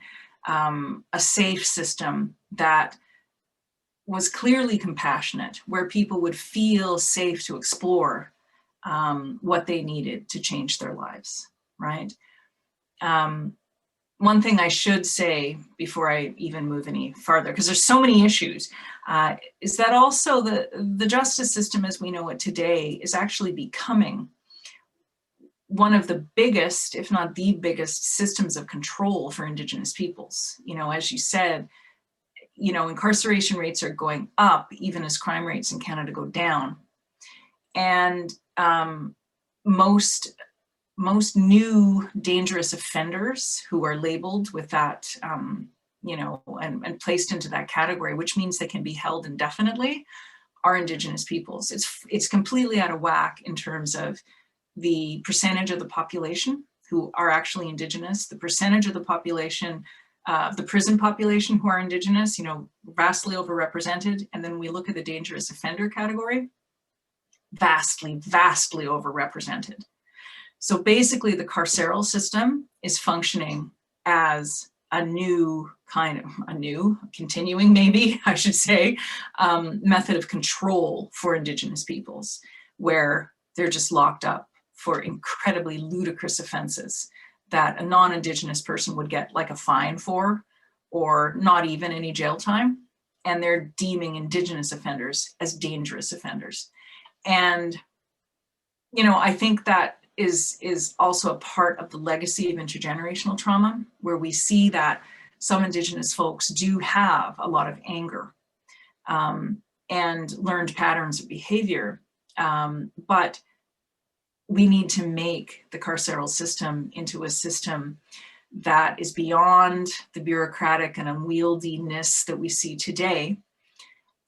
a safe system that was clearly compassionate, where people would feel safe to explore what they needed to change their lives, right? One thing I should say before I even move any farther, because there's so many issues, is that also the justice system as we know it today is actually becoming one of the biggest, if not the biggest, systems of control for Indigenous peoples. You know, as you said, you know, incarceration rates are going up even as crime rates in Canada go down. And most new dangerous offenders who are labeled with that, you know, and placed into that category, which means they can be held indefinitely, are Indigenous peoples. It's completely out of whack in terms of the percentage of the population who are actually Indigenous, the percentage of the population, the prison population who are Indigenous, you know, vastly overrepresented. And then we look at the dangerous offender category, vastly overrepresented. So basically the carceral system is functioning as a new continuing maybe, I should say, method of control for Indigenous peoples, where they're just locked up for incredibly ludicrous offenses that a non-Indigenous person would get like a fine for, or not even any jail time. And they're deeming Indigenous offenders as dangerous offenders. And, you know, I think that is also a part of the legacy of intergenerational trauma, where we see that some Indigenous folks do have a lot of anger and learned patterns of behavior, but we need to make the carceral system into a system that is beyond the bureaucratic and unwieldiness that we see today,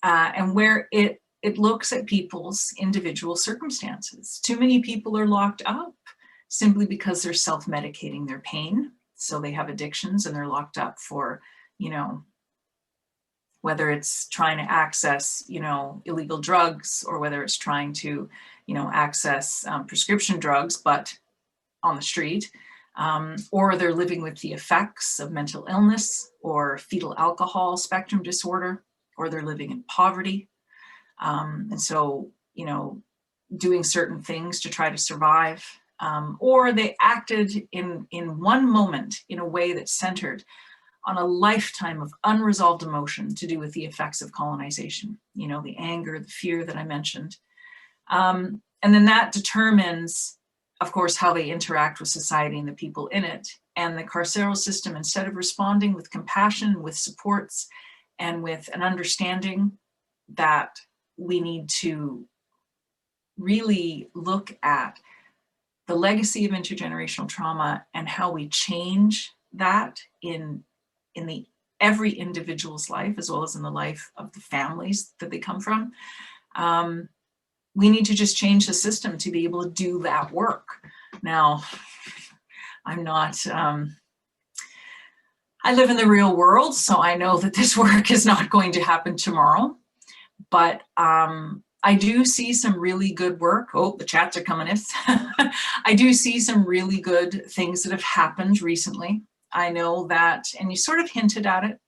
and where it looks at people's individual circumstances. Too many people are locked up simply because they're self-medicating their pain. So they have addictions and they're locked up for, you know, whether it's trying to access, you know, illegal drugs, or whether it's trying to, you know, access prescription drugs, but on the street, or they're living with the effects of mental illness or fetal alcohol spectrum disorder, or they're living in poverty. And so, you know, doing certain things to try to survive, or they acted in one moment in a way that's centered on a lifetime of unresolved emotion to do with the effects of colonization, you know, the anger, the fear that I mentioned. And then that determines, of course, how they interact with society and the people in it. And the carceral system, instead of responding with compassion, with supports, and with an understanding that we need to really look at the legacy of intergenerational trauma and how we change that in every individual's life, as well as in the life of the families that they come from. We need to just change the system to be able to do that work. Now, I'm not, I live in the real world, so I know that this work is not going to happen tomorrow, but I do see some really good work. Oh, the chats are coming in. I do see some really good things that have happened recently. I know that, and you sort of hinted at it,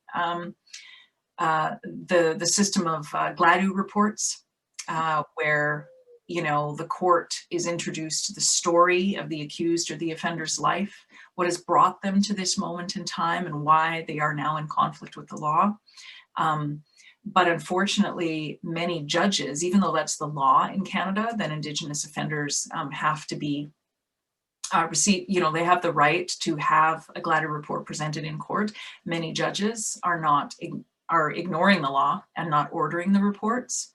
the system of GLADU reports, where, you know, the court is introduced to the story of the accused or the offender's life, what has brought them to this moment in time and why they are now in conflict with the law. But unfortunately, many judges, even though that's the law in Canada, that Indigenous offenders have to be they have the right to have a GLADR report presented in court. Many judges are ignoring the law and not ordering the reports.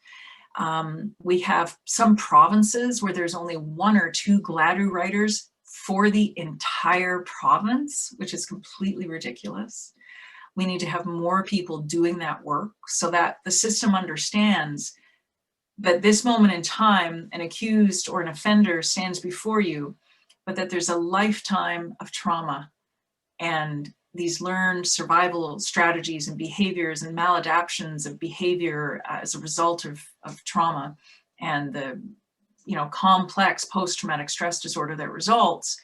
We have some provinces where there's only 1 or 2 GLADR writers for the entire province, which is completely ridiculous. We need to have more people doing that work so that the system understands that this moment in time, an accused or an offender stands before you, but that there's a lifetime of trauma and these learned survival strategies and behaviors and maladaptions of behavior as a result of trauma and the complex post-traumatic stress disorder that results,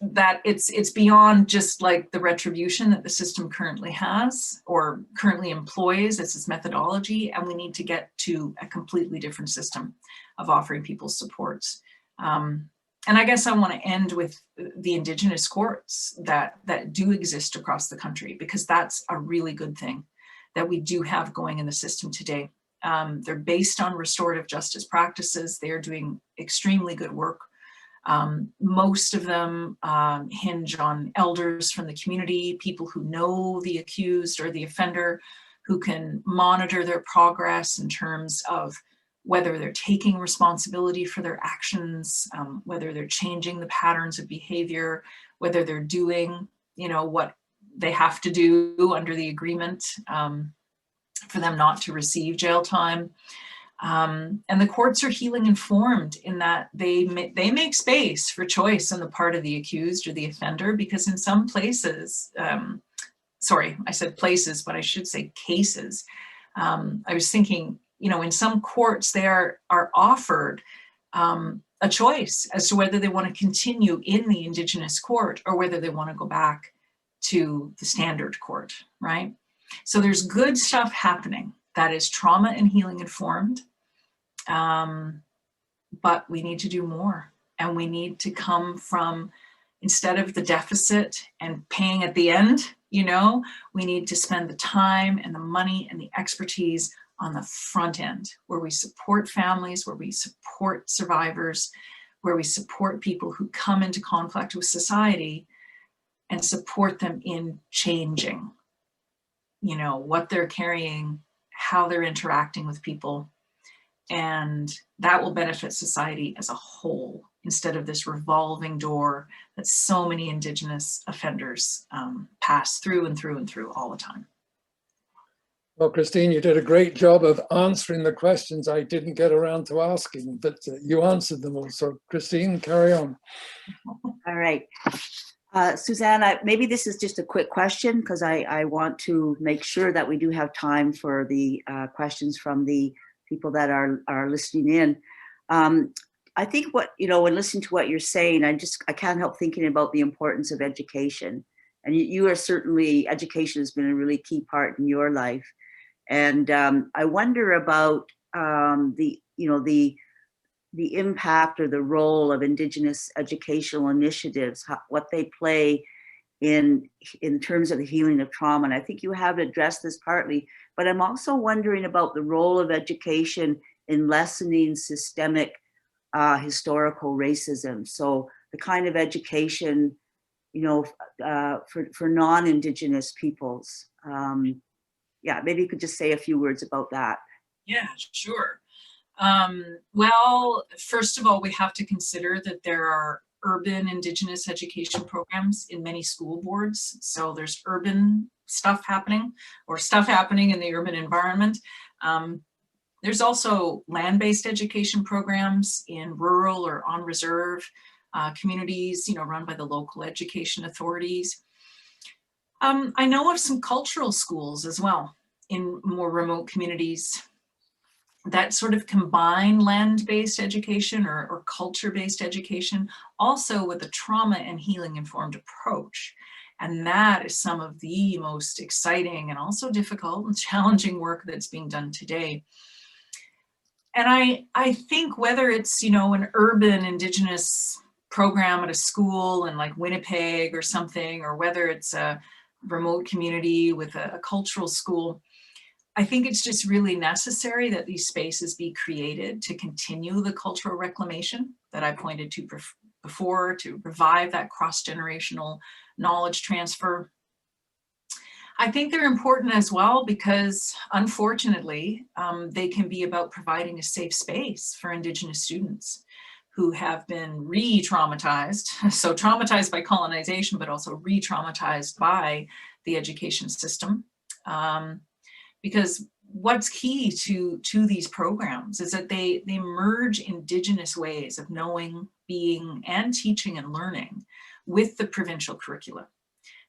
that it's beyond just like the retribution that the system currently has or currently employs as its methodology, and we need to get to a completely different system of offering people supports. And I guess I want to end with the Indigenous courts that do exist across the country, because that's a really good thing that we do have going in the system today. They're based on restorative justice practices. They are doing extremely good work. Most of them hinge on elders from the community, people who know the accused or the offender, who can monitor their progress in terms of whether they're taking responsibility for their actions, whether they're changing the patterns of behavior, whether they're doing, what they have to do under the agreement for them not to receive jail time. And the courts are healing informed in that they make space for choice on the part of the accused or the offender, because in some places, sorry, I said places, but I should say cases. I was thinking, in some courts, they are offered a choice as to whether they want to continue in the Indigenous court or whether they want to go back to the standard court, right? So there's good stuff happening that is trauma and healing informed, but we need to do more, and we need to come from, instead of the deficit and paying at the end, we need to spend the time and the money and the expertise on the front end, where we support families, where we support survivors, where we support people who come into conflict with society and support them in changing, what they're carrying, how they're interacting with people. And that will benefit society as a whole, instead of this revolving door that so many Indigenous offenders pass through and through and through all the time. Well, Christine, you did a great job of answering the questions I didn't get around to asking, but you answered them all. So Christine, carry on. All right. Suzanne, maybe this is just a quick question, because I want to make sure that we do have time for the questions from the people that are listening in. I think when listening to what you're saying, I can't help thinking about the importance of education. And you are certainly, education has been a really key part in your life. And I wonder about the impact or the role of Indigenous educational initiatives, what they play in terms of the healing of trauma. And I think you have addressed this partly, but I'm also wondering about the role of education in lessening systemic historical racism. So the kind of education, for non-Indigenous peoples. Maybe you could just say a few words about that. Yeah, sure. Well, first of all, we have to consider that there are urban Indigenous education programs in many school boards. So there's urban stuff happening, or stuff happening in the urban environment. There's also land-based education programs in rural or on reserve communities, run by the local education authorities. I know of some cultural schools as well in more remote communities that sort of combine land-based education or culture-based education, also with a trauma and healing informed approach. And that is some of the most exciting and also difficult and challenging work that's being done today. And I think whether it's, an urban Indigenous program at a school in like Winnipeg or something, or whether it's a remote community with a cultural school. I think it's just really necessary that these spaces be created to continue the cultural reclamation that I pointed to before, to revive that cross-generational knowledge transfer. I think they're important as well because, unfortunately, they can be about providing a safe space for Indigenous students who have been re-traumatized, so traumatized by colonization, but also re-traumatized by the education system. Because what's key to these programs is that they merge Indigenous ways of knowing, being, and teaching and learning with the provincial curricula.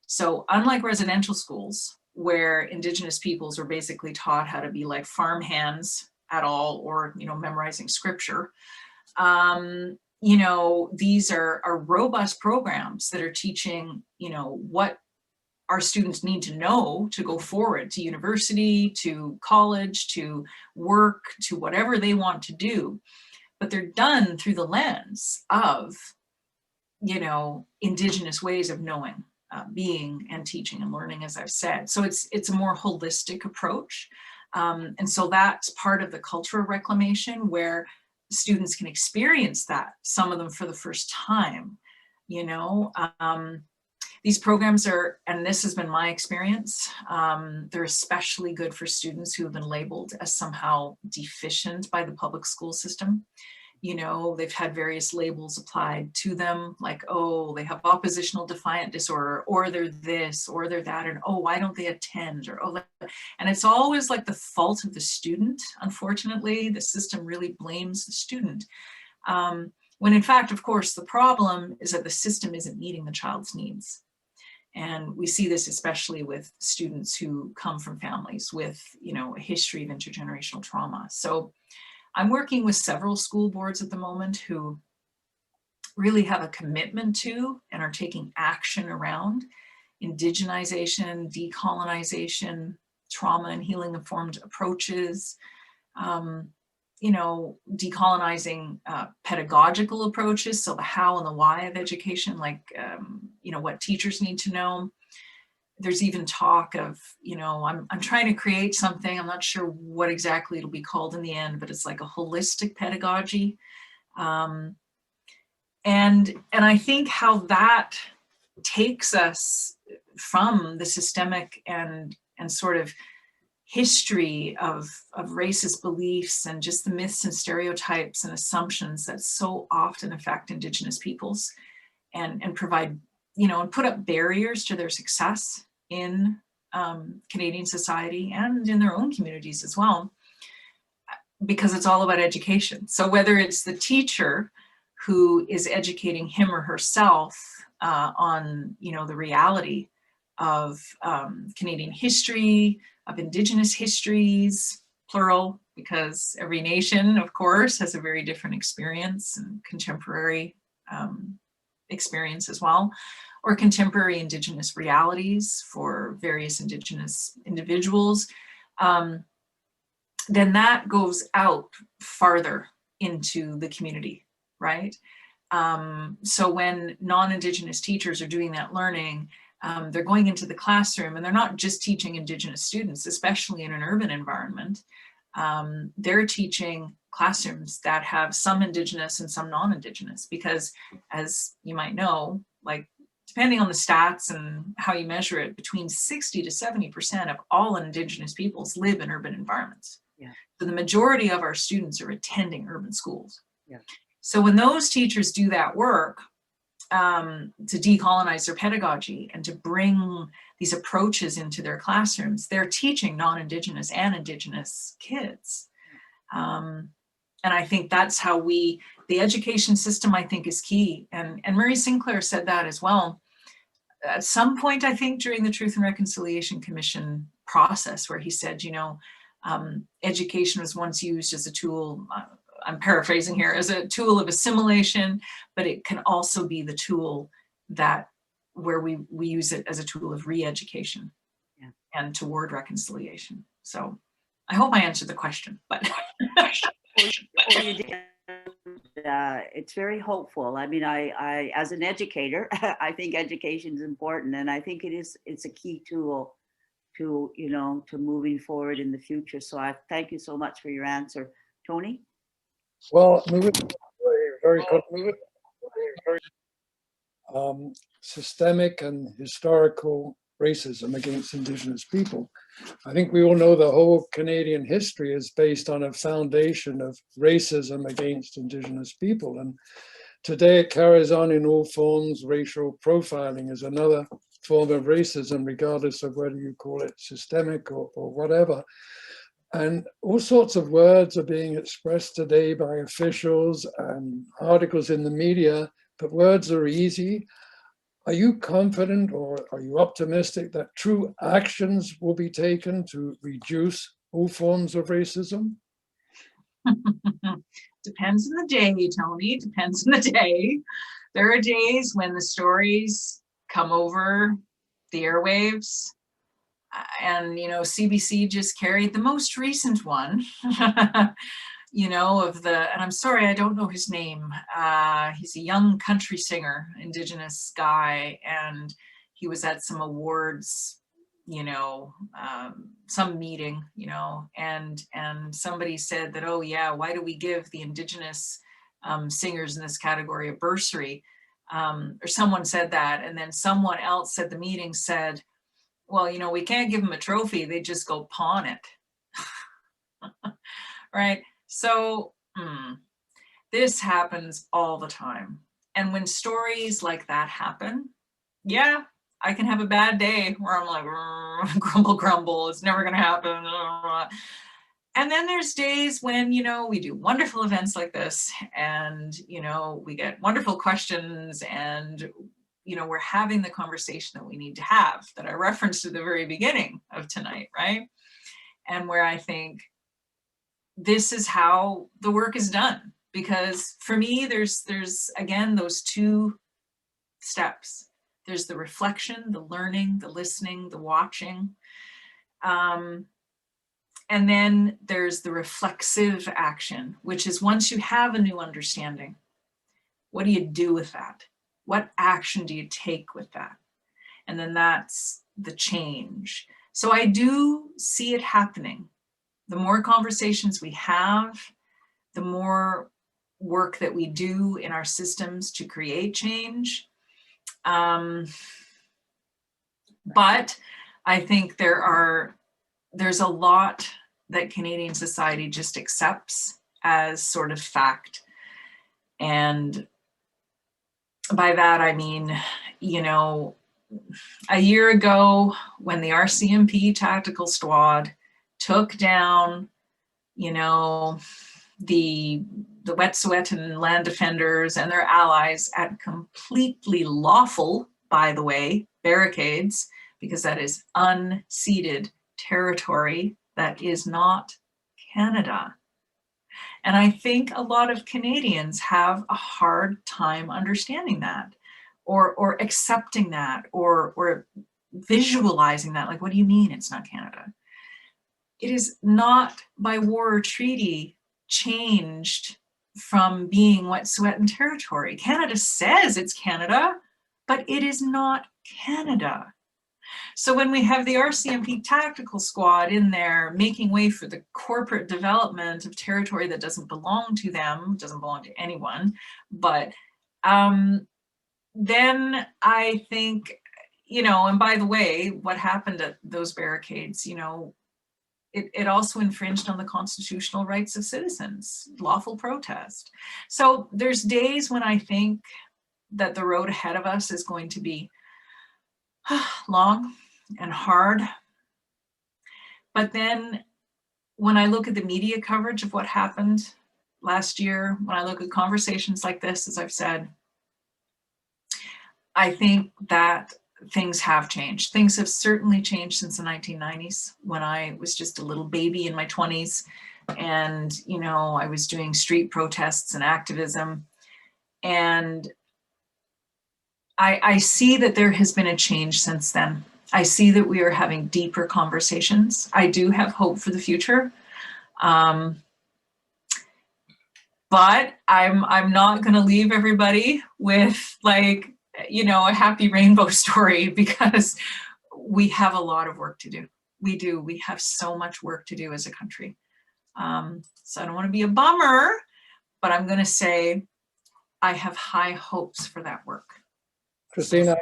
So unlike residential schools, where Indigenous peoples are basically taught how to be like farm hands at all, or, you know, memorizing scripture, you know, these are robust programs that are teaching, you know, what our students need to know to go forward to university, to college, to work, to whatever they want to do. But they're done through the lens of, you know, Indigenous ways of knowing, being, and teaching and learning, as I've said. So it's a more holistic approach. And so that's part of the cultural reclamation where students can experience that, some of them for the first time, you know. These programs are, and this has been my experience, they're especially good for students who have been labeled as somehow deficient by the public school system. You know, they've had various labels applied to them, like, oh, they have oppositional defiant disorder, or they're this, or they're that, and oh, why don't they attend, or oh, and it's always like the fault of the student. Unfortunately, the system really blames the student. When in fact, of course, the problem is that the system isn't meeting the child's needs. And we see this especially with students who come from families with, you know, a history of intergenerational trauma. So I'm working with several school boards at the moment who really have a commitment to and are taking action around indigenization, decolonization, trauma and healing informed approaches, you know, decolonizing pedagogical approaches, so the how and the why of education, like, you know, what teachers need to know. There's even talk of, you know, I'm trying to create something, I'm not sure what exactly it'll be called in the end, but it's like a holistic pedagogy. And I think how that takes us from the systemic and sort of history of racist beliefs and just the myths and stereotypes and assumptions that so often affect Indigenous peoples and provide, you know, and put up barriers to their success in Canadian society and in their own communities as well, because it's all about education. So whether it's the teacher who is educating him or herself on, you know, the reality of Canadian history, of Indigenous histories, plural, because every nation, of course, has a very different experience and contemporary experience as well, or contemporary Indigenous realities for various Indigenous individuals, then that goes out farther into the community, right? So when non-Indigenous teachers are doing that learning, they're going into the classroom and they're not just teaching Indigenous students, especially in an urban environment. They're teaching classrooms that have some Indigenous and some non-Indigenous, because as you might know, like depending on the stats and how you measure it, between 60 to 70% of all Indigenous peoples live in urban environments. Yeah. So the majority of our students are attending urban schools. Yeah. So when those teachers do that work, to decolonize their pedagogy and to bring these approaches into their classrooms, they're teaching non-Indigenous and Indigenous kids. And I think that's how the education system, I think, is key. And Murray Sinclair said that as well. At some point, I think, during the Truth and Reconciliation Commission process, where he said, you know, education was once used as a tool, I'm paraphrasing here, as a tool of assimilation, but it can also be the tool that where we use it as a tool of re-education, yeah, and toward reconciliation. So I hope I answered the question, but. Oh, you did. it's very hopeful. I mean, I as an educator, I think education is important, and I think it's a key tool to, you know, to moving forward in the future. So I thank you so much for your answer. Tony? Well, moving very systemic and historical racism against Indigenous people. I think we all know the whole Canadian history is based on a foundation of racism against Indigenous people. And today it carries on in all forms. Racial profiling is another form of racism, regardless of whether you call it systemic or whatever. And all sorts of words are being expressed today by officials and articles in the media, but words are easy. Are you confident, or are you optimistic that true actions will be taken to reduce all forms of racism? Depends on the day, Tony, depends on the day. There are days when the stories come over the airwaves, and, you know, CBC just carried the most recent one, you know, of the, and I'm sorry, I don't know his name. He's a young country singer, Indigenous guy, and he was at some awards, you know, some meeting, you know, and somebody said that, oh yeah, why do we give the Indigenous singers in this category a bursary? Or someone said that, and then someone else at the meeting said, well, you know, we can't give them a trophy, they just go pawn it. Right? So this happens all the time. And when stories like that happen, yeah, I can have a bad day where I'm like, grumble, grumble, it's never gonna happen. And then there's days when, you know, we do wonderful events like this, and, you know, we get wonderful questions, and, you know, we're having the conversation that we need to have, that I referenced at the very beginning of tonight, right? And where I think this is how the work is done. Because for me, there's again, those two steps. There's the reflection, the learning, the listening, the watching. And then there's the reflexive action, which is once you have a new understanding, what do you do with that? What action do you take with that? And then that's the change. So I do see it happening. The more conversations we have, the more work that we do in our systems to create change. But I think there's a lot that Canadian society just accepts as sort of fact. And by that, I mean, you know, a year ago when the RCMP tactical squad took down, you know, the Wet'suwet'en land defenders and their allies at completely lawful, by the way, barricades, because that is unceded territory that is not Canada. And I think a lot of Canadians have a hard time understanding that, or accepting that, or visualizing that. Like, what do you mean it's not Canada? It is not by war or treaty changed from being Wet'suwet'en territory. Canada says it's Canada, but it is not Canada. So when we have the RCMP tactical squad in there making way for the corporate development of territory that doesn't belong to them, doesn't belong to anyone, but then I think, you know, and by the way, what happened at those barricades, you know, it also infringed on the constitutional rights of citizens, lawful protest. So there's days when I think that the road ahead of us is going to be long and hard. But then when I look at the media coverage of what happened last year, when I look at conversations like this, as I've said, I think that things have changed. Things have certainly changed since the 1990s, when I was just a little baby in my 20s. And, you know, I was doing street protests and activism. And I see that there has been a change since then. I see that we are having deeper conversations. I do have hope for the future. but I'm not going to leave everybody with like, you know, a happy rainbow story, because we have a lot of work to do. We do. We have so much work to do as a country. So I don't want to be a bummer, but I'm going to say I have high hopes for that work. Christina,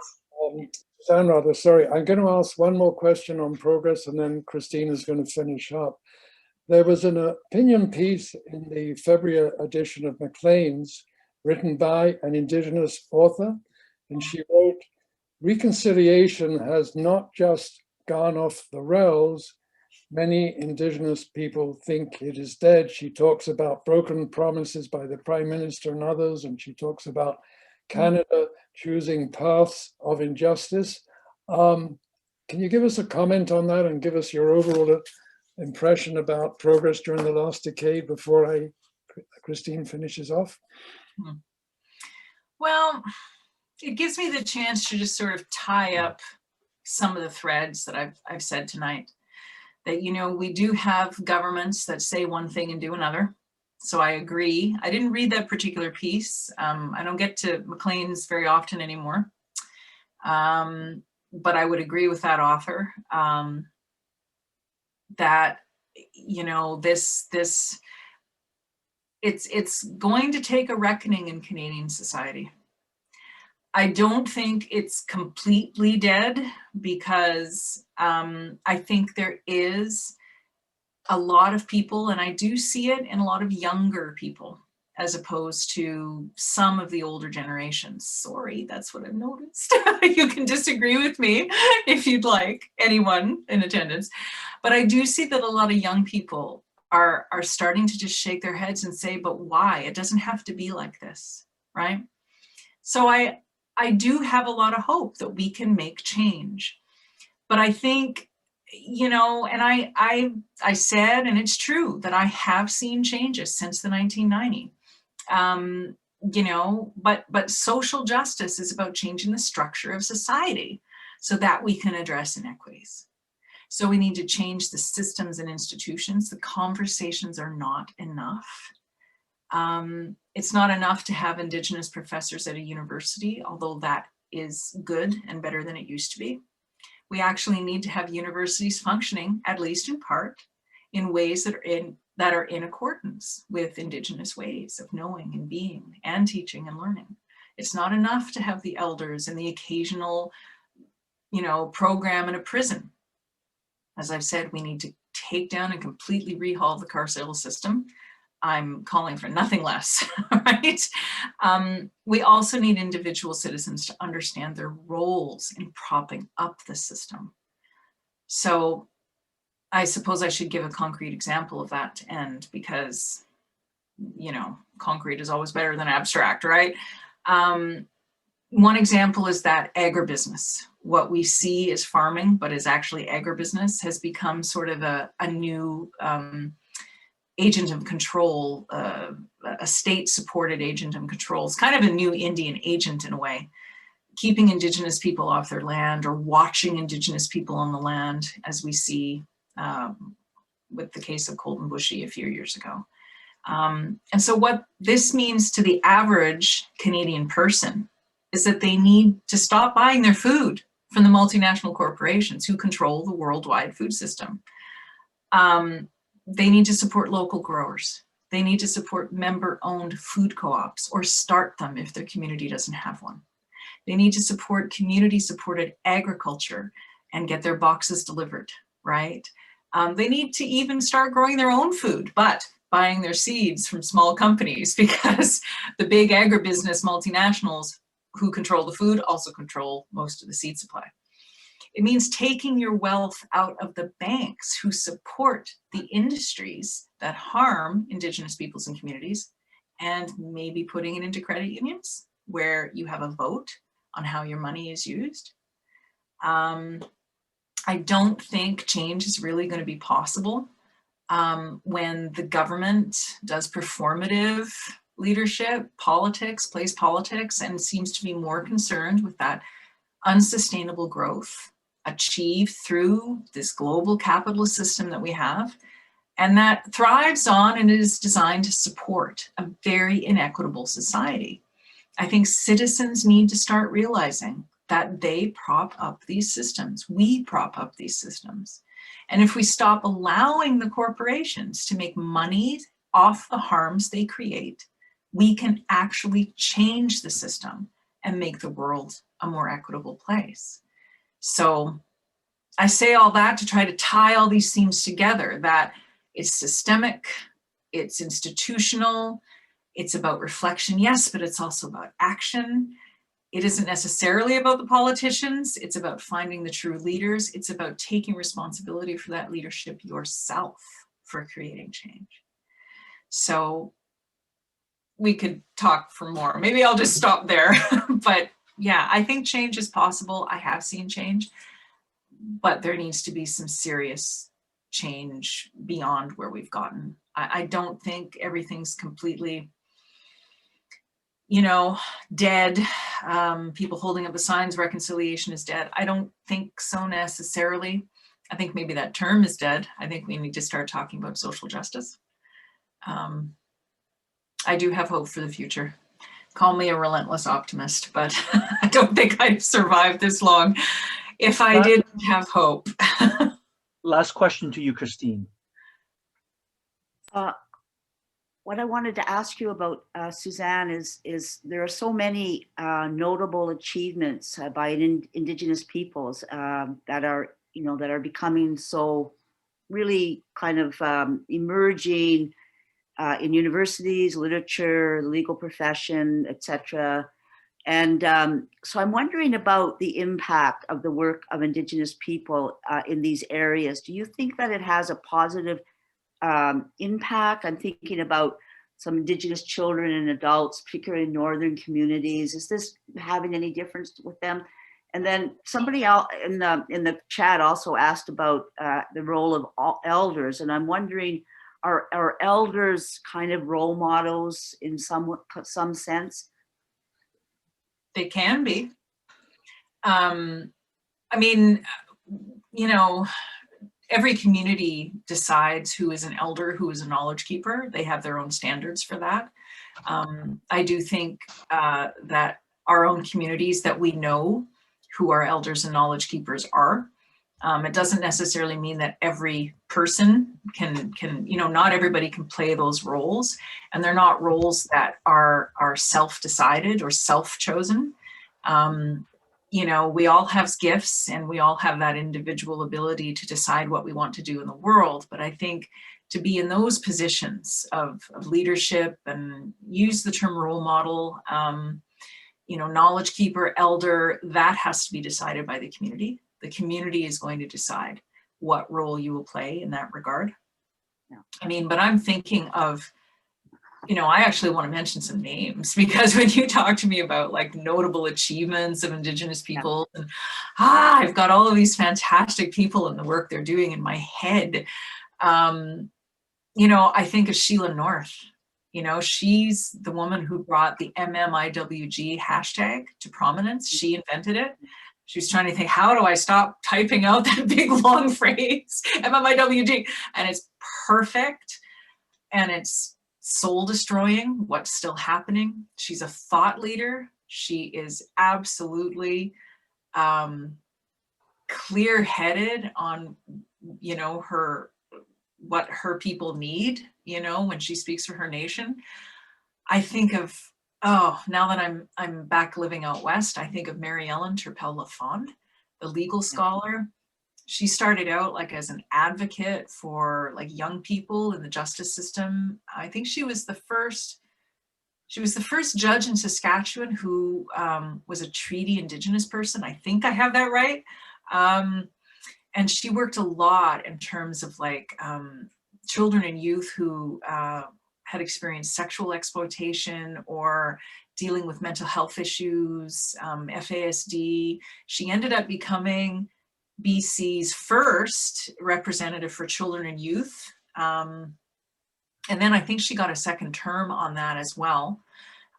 Suzanne, rather, sorry, I'm going to ask one more question on progress, and then Christina's going to finish up. There was an opinion piece in the February edition of Maclean's written by an Indigenous author, and she wrote, "Reconciliation has not just gone off the rails. Many Indigenous people think it is dead." She talks about broken promises by the Prime Minister and others, and she talks about Canada choosing paths of injustice. Can you give us a comment on that and give us your overall impression about progress during the last decade before Christine finishes off? Well, it gives me the chance to just sort of tie up some of the threads that I've said tonight. That, you know, we do have governments that say one thing and do another. So I agree. I didn't read that particular piece. I don't get to Maclean's very often anymore. But I would agree with that author that, you know, it's going to take a reckoning in Canadian society. I don't think it's completely dead, because I think there is a lot of people, and I do see it in a lot of younger people, as opposed to some of the older generations. Sorry, that's what I've noticed. You can disagree with me if you'd like, anyone in attendance. But I do see that a lot of young people are starting to just shake their heads and say, but why? It doesn't have to be like this, right? So I do have a lot of hope that we can make change. But I think, you know, and I said, and it's true, that I have seen changes since the 1990s. You know, but social justice is about changing the structure of society so that we can address inequities. So we need to change the systems and institutions. The conversations are not enough. It's not enough to have Indigenous professors at a university, although that is good and better than it used to be. We actually need to have universities functioning, at least in part, in ways that are in accordance with Indigenous ways of knowing and being and teaching and learning. It's not enough to have the elders and the occasional, you know, program in a prison. As I've said, we need to take down and completely rehaul the carceral system. I'm calling for nothing less, right? We also need individual citizens to understand their roles in propping up the system. So I suppose I should give a concrete example of that to end, because, you know, concrete is always better than abstract, right? One example is that agribusiness. What we see as farming, but is actually agribusiness, has become sort of a new agent of control, a state-supported agent of control. It's kind of a new Indian agent in a way, keeping Indigenous people off their land or watching Indigenous people on the land, as we see with the case of Colton Bushy a few years ago. And so what this means to the average Canadian person is that they need to stop buying their food from the multinational corporations who control the worldwide food system. They need to support local growers. They need to support member-owned food co-ops, or start them if their community doesn't have one. They need to support community-supported agriculture and get their boxes delivered, right? They need to even start growing their own food, but buying their seeds from small companies, because the big agribusiness multinationals who control the food also control most of the seed supply. It means taking your wealth out of the banks who support the industries that harm Indigenous peoples and communities, and maybe putting it into credit unions where you have a vote on how your money is used. I don't think change is really going to be possible when the government does performative leadership, plays politics, and seems to be more concerned with that unsustainable growth achieved through this global capitalist system that we have, and that thrives on and is designed to support a very inequitable society. I think citizens need to start realizing that they prop up these systems. We prop up these systems. And if we stop allowing the corporations to make money off the harms they create, we can actually change the system and make the world a more equitable place. So I say all that to try to tie all these themes together, that it's systemic, it's institutional, it's about reflection, yes, but it's also about action. It isn't necessarily about the politicians, it's about finding the true leaders. It's about taking responsibility for that leadership yourself for creating change. So we could talk for more. Maybe I'll just stop there. But yeah, I think change is possible. I have seen change, but there needs to be some serious change beyond where we've gotten. I don't think everything's completely, you know, dead. People holding up the signs, reconciliation is dead. I don't think so necessarily. I think maybe that term is dead. I think we need to start talking about social justice. I do have hope for the future. Call me a relentless optimist, but I don't think I'd survive this long if I didn't have hope. Last question to you, Christine. What I wanted to ask you about, Suzanne, is there are so many notable achievements by Indigenous peoples that are, you know, that are becoming so really kind of emerging in universities, literature, the legal profession, etc. And so I'm wondering about the impact of the work of Indigenous people in these areas. Do you think that it has a positive impact? I'm thinking about some Indigenous children and adults, particularly in northern communities. Is this having any difference with them? And then somebody else in the chat also asked about the role of elders, and I'm wondering, are elders kind of role models in some sense? They can be. I mean, you know, every community decides who is an elder, who is a knowledge keeper. They have their own standards for that. I do think that our own communities that we know who our elders and knowledge keepers are. It doesn't necessarily mean that every person can, you know, not everybody can play those roles, and they're not roles that are self-decided or self-chosen. You know, we all have gifts and we all have that individual ability to decide what we want to do in the world. But I think to be in those positions of leadership, and use the term role model, you know, knowledge keeper, elder, that has to be decided by the community. The community is going to decide what role you will play in that regard. Yeah. I mean, but I'm thinking of, you know, I actually want to mention some names, because when you talk to me about like notable achievements of Indigenous people, and I've got all of these fantastic people and the work they're doing in my head. You know, I think of Sheila North. You know, she's the woman who brought the MMIWG hashtag to prominence. She invented it. She was trying to think, how do I stop typing out that big long phrase, MMIWG? And it's perfect. And it's soul destroying what's still happening. She's a thought leader. She is absolutely clear-headed on, you know, what her people need, you know, when she speaks for her nation. I think of, oh, now that I'm back living out west, I think of Mary Ellen Terpel Lafond, the legal scholar. She started out like as an advocate for like young people in the justice system. I think she was the first judge in Saskatchewan who was a treaty Indigenous person. I think I have that right. And she worked a lot in terms of like children and youth who had experienced sexual exploitation or dealing with mental health issues, FASD. She ended up becoming BC's first representative for children and youth. And then I think she got a second term on that as well.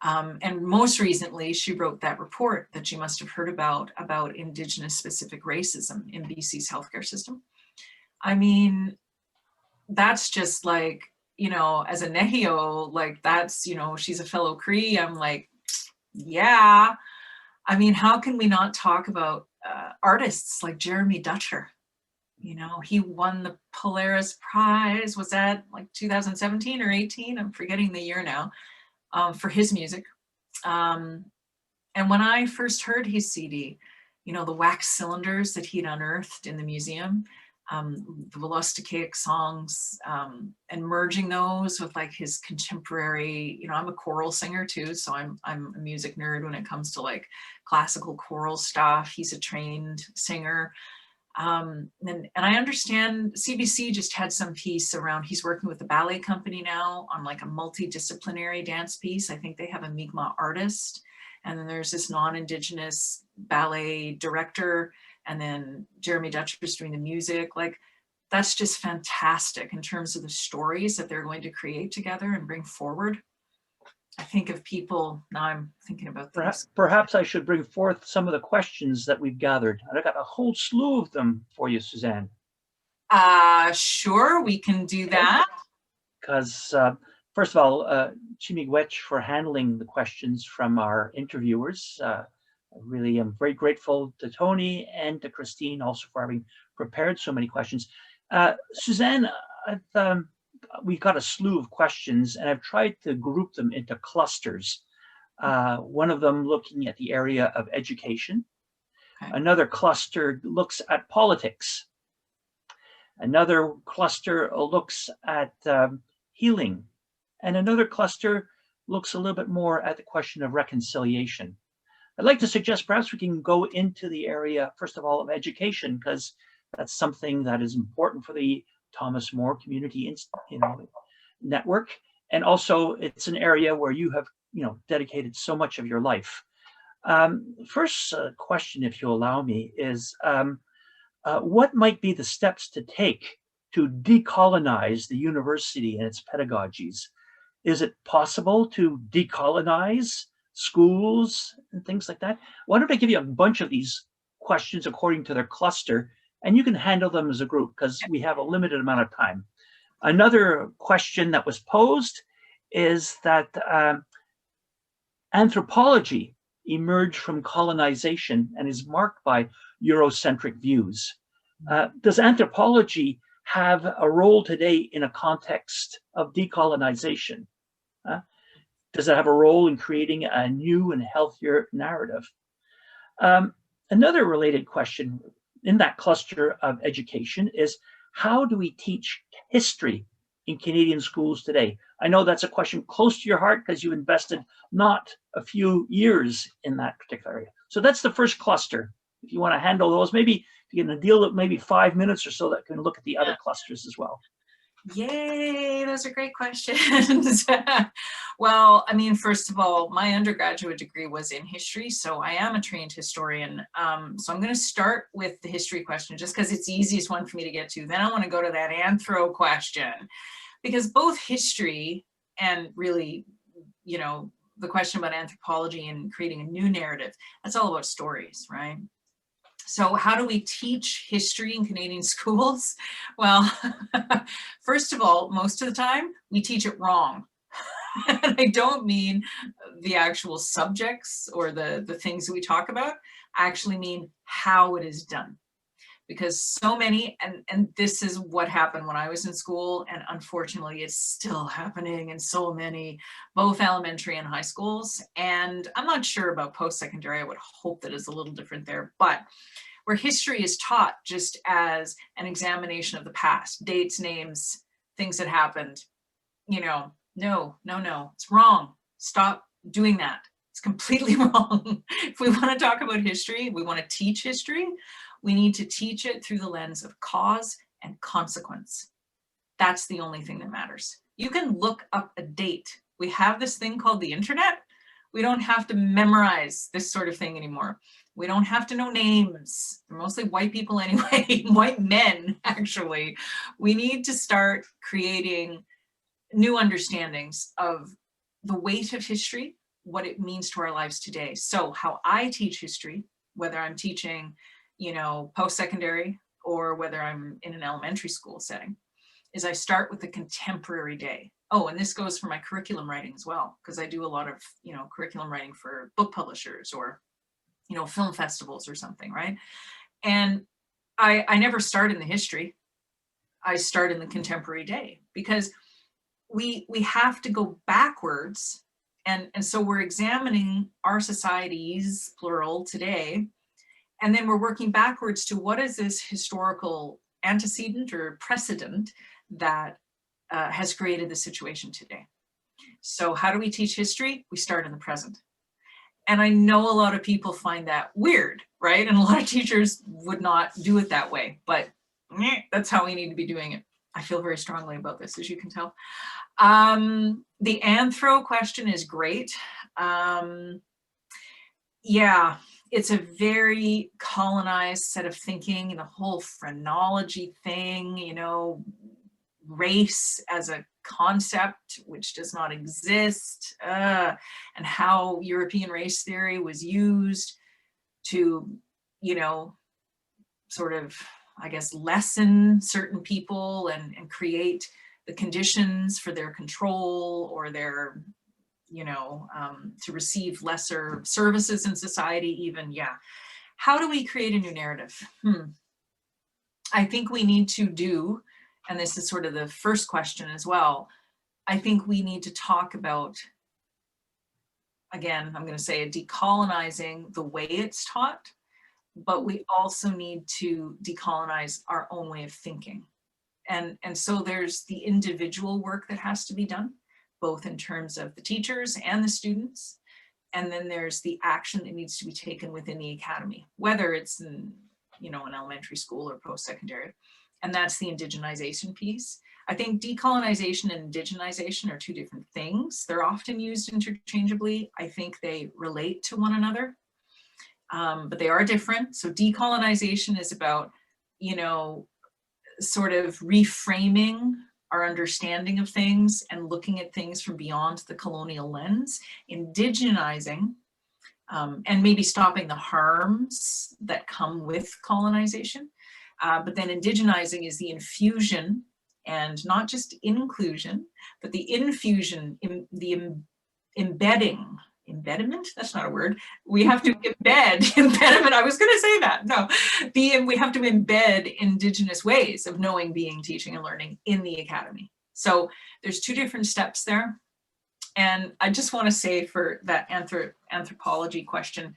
And most recently, she wrote that report that you must have heard about Indigenous specific racism in BC's healthcare system. I mean, that's just like, you know, as a Nehiyaw, like that's, you know, she's a fellow Cree. I'm like, yeah. I mean, how can we not talk about artists like Jeremy Dutcher? You know, he won the Polaris Prize. Was that like 2017 or 18? I'm forgetting the year now, for his music. And when I first heard his CD, you know, the wax cylinders that he'd unearthed in the museum, the Velocitaic songs, and merging those with like his contemporary, you know, I'm a choral singer too, so I'm a music nerd when it comes to like classical choral stuff. He's a trained singer. And I understand CBC just had some piece around, he's working with the ballet company now on like a multidisciplinary dance piece. I think they have a Mi'kmaq artist, and then there's this non-Indigenous ballet director, and then Jeremy Dutcher's doing the music. Like, that's just fantastic in terms of the stories that they're going to create together and bring forward. I think of people, now I'm thinking about this. Perhaps I should bring forth some of the questions that we've gathered. And I got a whole slew of them for you, Suzanne. Sure, we can do that. Because first of all, Chimigwech for handling the questions from our interviewers. I really am very grateful to Tony and to Christine also for having prepared so many questions. Suzanne, we've got a slew of questions, and I've tried to group them into clusters. One of them looking at the area of education. Okay. Another cluster looks at politics. Another cluster looks at healing. And another cluster looks a little bit more at the question of reconciliation. I'd like to suggest perhaps we can go into the area, first of all, of education, because that's something that is important for the Thomas More Community Network. And also it's an area where you have, dedicated so much of your life. First question, if you'll allow me, is what might be the steps to take to decolonize the university and its pedagogies? Is it possible to decolonize schools and things like that? Why don't I give you a bunch of these questions according to their cluster, and you can handle them as a group because we have a limited amount of time. Another question that was posed is that anthropology emerged from colonization and is marked by Eurocentric views. Does anthropology have a role today in a context of decolonization? Does it have a role in creating a new and healthier narrative? Another related question in that cluster of education is, how do we teach history in Canadian schools today? I know that's a question close to your heart because you invested not a few years in that particular area. So that's the first cluster. If you want to handle those, maybe you can deal with maybe 5 minutes or so that can look at the other clusters as well. Yay, those are great questions. Well, I mean, first of all, my undergraduate degree was in history, so I am a trained historian. So I'm going to start with the history question just because it's the easiest one for me to get to. Then I want to go to that anthro question, because both history and really, the question about anthropology and creating a new narrative, that's all about stories, right? So how do we teach history in Canadian schools? Well, first of all, most of the time we teach it wrong. And I don't mean the actual subjects or the things that we talk about. I actually mean how it is done. Because so many, and this is what happened when I was in school, and unfortunately it's still happening in so many, both elementary and high schools. And I'm not sure about post-secondary. I would hope that it's a little different there, but where history is taught just as an examination of the past, dates, names, things that happened, no, it's wrong. Stop doing that. It's completely wrong. If we want to talk about history, we want to teach history, we need to teach it through the lens of cause and consequence. That's the only thing that matters. You can look up a date. We have this thing called the internet. We don't have to memorize this sort of thing anymore. We don't have to know names. They're mostly white people anyway, white men, actually. We need to start creating new understandings of the weight of history, what it means to our lives today. So how I teach history, whether I'm teaching, post-secondary or whether I'm in an elementary school setting, is I start with the contemporary day. Oh, and this goes for my curriculum writing as well, because I do a lot of, you know, curriculum writing for book publishers or, you know, film festivals or something, right? And I never start in the history. I start in the contemporary day, because we have to go backwards. And so we're examining our societies, plural, today, and then we're working backwards to what is this historical antecedent or precedent that has created the situation today. So how do we teach history? We start in the present. And I know a lot of people find that weird, right? And a lot of teachers would not do it that way, but that's how we need to be doing it. I feel very strongly about this, as you can tell. The anthro question is great. Yeah, it's a very colonized set of thinking, the whole phrenology thing, you know, race as a concept which does not exist, and how European race theory was used to, you know, sort of, I guess, lessen certain people and create the conditions for their control or their, you know, to receive lesser services in society even. Yeah. How do we create a new narrative? I think we need to do, and this is sort of the first question as well, I think we need to talk about, again, I'm going to say, decolonizing the way it's taught, but we also need to decolonize our own way of thinking. And so there's the individual work that has to be done, both in terms of the teachers and the students. And then there's the action that needs to be taken within the academy, whether it's in, you know, an elementary school or post-secondary. And that's the indigenization piece. I think decolonization and indigenization are two different things. They're often used interchangeably. I think they relate to one another, but they are different. So decolonization is about, you know, sort of reframing our understanding of things and looking at things from beyond the colonial lens. Indigenizing, and maybe stopping the harms that come with colonization. But then indigenizing is the infusion, and not just inclusion, but the infusion, embedment, that's not a word. We have to embedment, I was gonna say that, no. We have to embed Indigenous ways of knowing, being, teaching, and learning in the academy. So there's two different steps there. And I just wanna say for that anthropology question,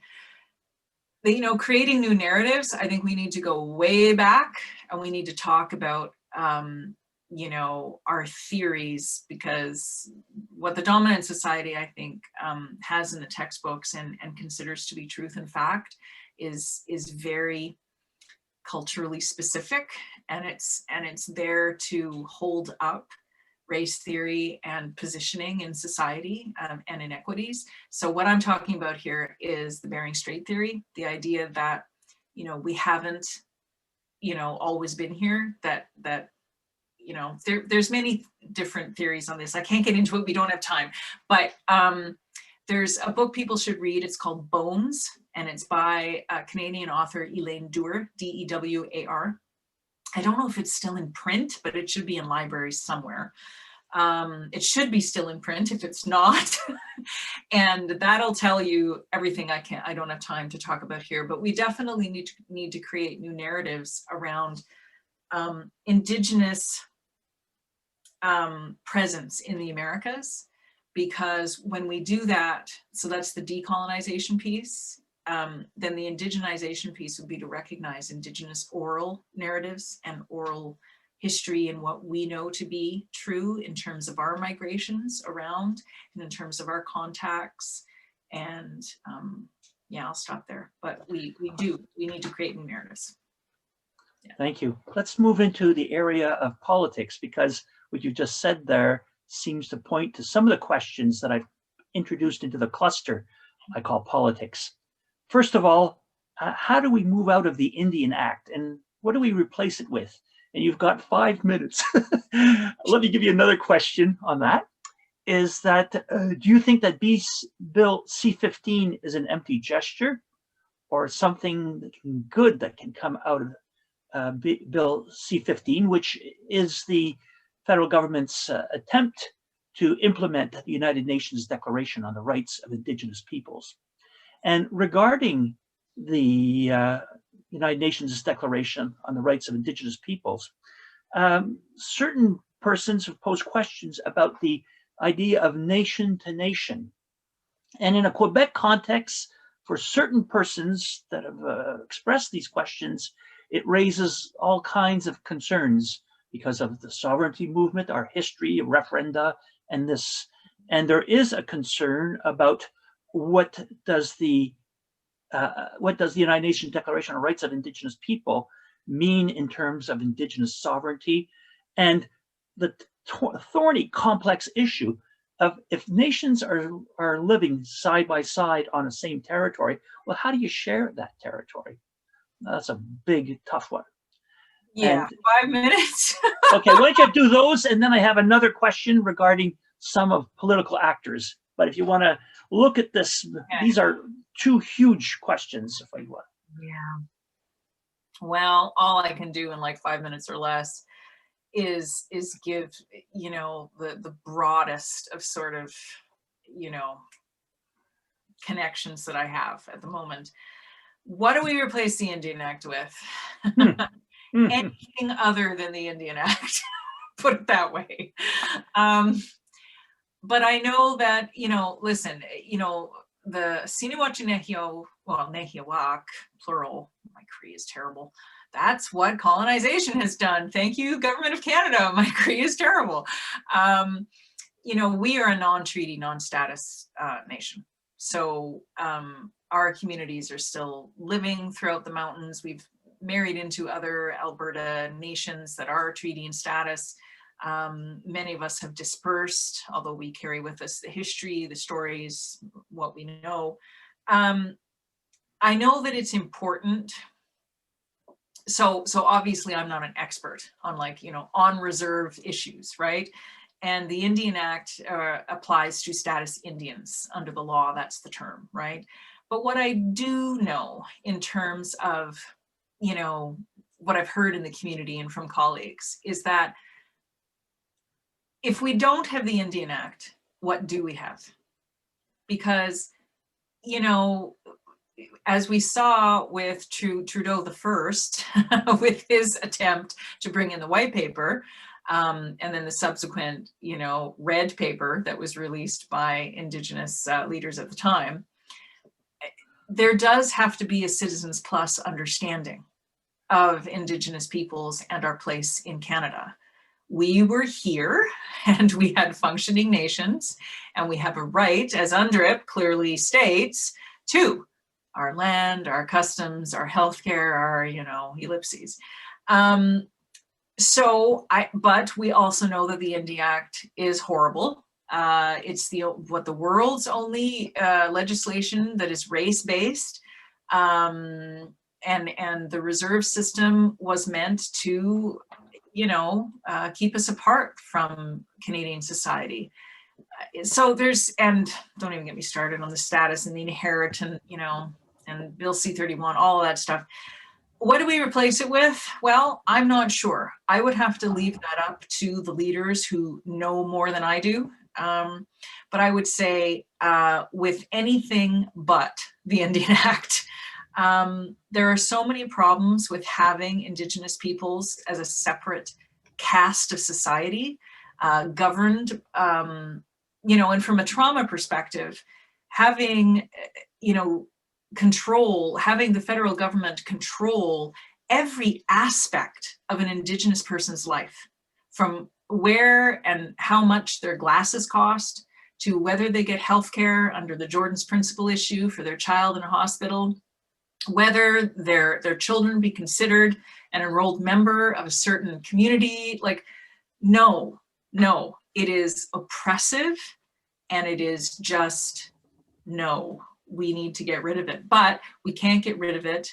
that, you know, creating new narratives, I think we need to go way back and we need to talk about, you know, our theories, because what the dominant society, I think, has in the textbooks and considers to be truth and fact is very culturally specific, and it's there to hold up race theory and positioning in society and inequities. So what I'm talking about here is the Bering Strait theory, the idea that, you know, we haven't, you know, always been here, that you know, there's many different theories on this. I can't get into it, we don't have time, but there's a book people should read. It's called Bones, and it's by a Canadian author, Elaine Dewar, D-E-W-A-R. I don't know if it's still in print, but it should be in libraries somewhere. It should be still in print if it's not. And that'll tell you everything I don't have time to talk about here, but we definitely need to create new narratives around Indigenous presence in the Americas, because when we do that, so that's the decolonization piece, then the indigenization piece would be to recognize Indigenous oral narratives and oral history and what we know to be true in terms of our migrations around and in terms of our contacts. And yeah, I'll stop there, but we need to create new narratives. Yeah. Thank you. Let's move into the area of politics, because what you just said there seems to point to some of the questions that I've introduced into the cluster I call politics. First of all, how do we move out of the Indian Act, and what do we replace it with? And you've got 5 minutes. Let me give you another question on that. Is that, do you think that Bill C-15 is an empty gesture, or something good that can come out of Bill C-15, which is the federal government's attempt to implement the United Nations Declaration on the Rights of Indigenous Peoples. And regarding the United Nations Declaration on the Rights of Indigenous Peoples, certain persons have posed questions about the idea of nation to nation. And in a Quebec context, for certain persons that have expressed these questions, it raises all kinds of concerns because of the sovereignty movement, our history, referenda, and this. And there is a concern about what does the United Nations Declaration on Rights of Indigenous People mean in terms of Indigenous sovereignty, and the thorny, complex issue of if nations are living side by side on the same territory, well, how do you share that territory? That's a big, tough one. Yeah, And, 5 minutes. okay, why don't you do those? And then I have another question regarding some of political actors. But if you want to look at this, these are two huge questions, if I want. Yeah. Well, all I can do in like 5 minutes or less is give, you know, the broadest of sort of, you know, connections that I have at the moment. What do we replace the Indian Act with? Anything other than the Indian Act, put it that way. But I know that, you know, listen, you know, the Asiniwachi Nehiyaw, well, Nehiyawak, plural, my Cree is terrible. That's what colonization has done. Thank you, Government of Canada. My Cree is terrible. You know, we are a non-treaty, non-status nation. So our communities are still living throughout the mountains. We've married into other Alberta nations that are treaty and status. Many of us have dispersed, although we carry with us the history, the stories, what we know. I know that it's important. So obviously I'm not an expert on, like, you know, on reserve issues, right? And the Indian Act applies to status Indians under the law, that's the term, right? But what I do know in terms of, you know, what I've heard in the community and from colleagues is that if we don't have the Indian Act, what do we have? Because, you know, as we saw with Trudeau the First, with his attempt to bring in the white paper, and then the subsequent, you know, red paper that was released by Indigenous leaders at the time, there does have to be a Citizens Plus understanding of Indigenous peoples and our place in Canada. We were here and we had functioning nations, and we have a right, as UNDRIP clearly states, to our land, our customs, our healthcare, our, you know, ellipses. But we also know that the Indian Act is horrible. It's what the world's only legislation that is race-based. And the reserve system was meant to, you know, keep us apart from Canadian society. So there's, and don't even get me started on the status and the inheritance, you know, and Bill C-31, all of that stuff. What do we replace it with? Well, I'm not sure. I would have to leave that up to the leaders who know more than I do. But I would say with anything but the Indian Act, there are so many problems with having Indigenous peoples as a separate caste of society, governed, you know, and from a trauma perspective, having, you know, having the federal government control every aspect of an Indigenous person's life, from where and how much their glasses cost, to whether they get healthcare under the Jordan's Principle issue for their child in a hospital, whether their children be considered an enrolled member of a certain community. Like, no, it is oppressive, and it is just, no, we need to get rid of it. But we can't get rid of it.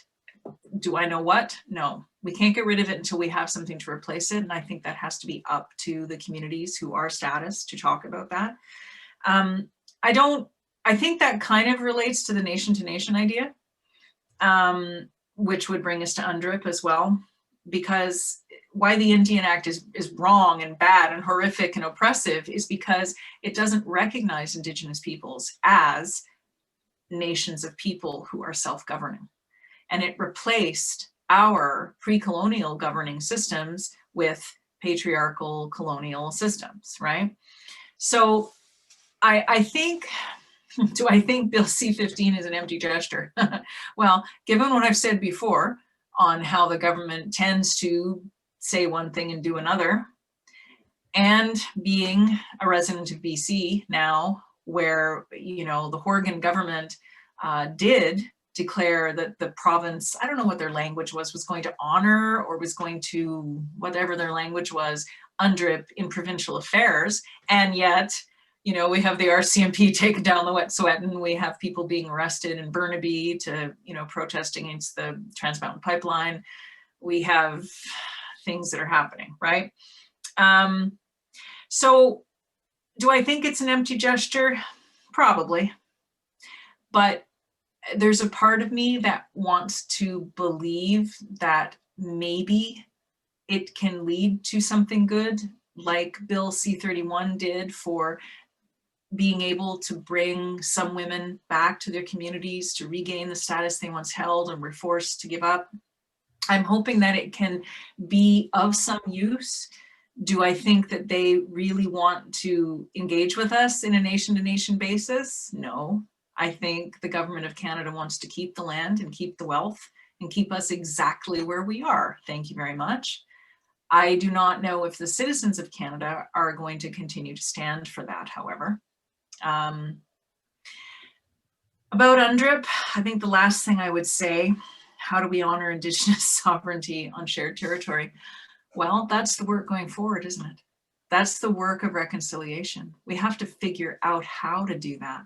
Do I know what? No, we can't get rid of it until we have something to replace it. And I think that has to be up to the communities who are status to talk about that. I think that kind of relates to the nation to nation idea, which would bring us to UNDRIP as well, because why the Indian Act is wrong and bad and horrific and oppressive is because it doesn't recognize Indigenous peoples as nations of people who are self-governing. And it replaced our pre-colonial governing systems with patriarchal colonial systems, right? So I think, do I think Bill C-15 is an empty gesture? Well, given what I've said before on how the government tends to say one thing and do another, and being a resident of BC now, where, you know, the Horgan government did declare that the province, I don't know what their language was going to honor or was going to, whatever their language was, UNDRIP in provincial affairs. And yet, you know, we have the RCMP taking down the Wet'suwet'en, we have people being arrested in Burnaby to, you know, protesting against the Trans Mountain Pipeline. We have things that are happening, right? So do I think it's an empty gesture? Probably. But there's a part of me that wants to believe that maybe it can lead to something good, like Bill C-31 did for being able to bring some women back to their communities to regain the status they once held and were forced to give up. I'm hoping that it can be of some use. Do I think that they really want to engage with us in a nation-to-nation basis? No. I think the government of Canada wants to keep the land and keep the wealth and keep us exactly where we are. Thank you very much. I do not know if the citizens of Canada are going to continue to stand for that, however. About UNDRIP, I think the last thing I would say, how do we honor Indigenous sovereignty on shared territory? Well, that's the work going forward, isn't it? That's the work of reconciliation. We have to figure out how to do that.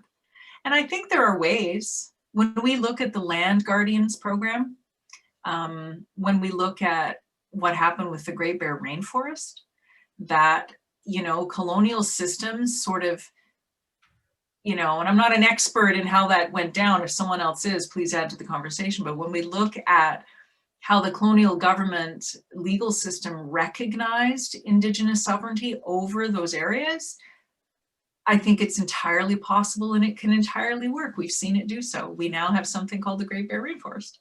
And I think there are ways. When we look at the Land Guardians program, when we look at what happened with the Great Bear Rainforest, that, you know, colonial systems sort of, you know, and I'm not an expert in how that went down. If someone else is, please add to the conversation. But when we look at how the colonial government legal system recognized Indigenous sovereignty over those areas, I think it's entirely possible and it can entirely work. We've seen it do so. We now have something called the Great Bear Rainforest.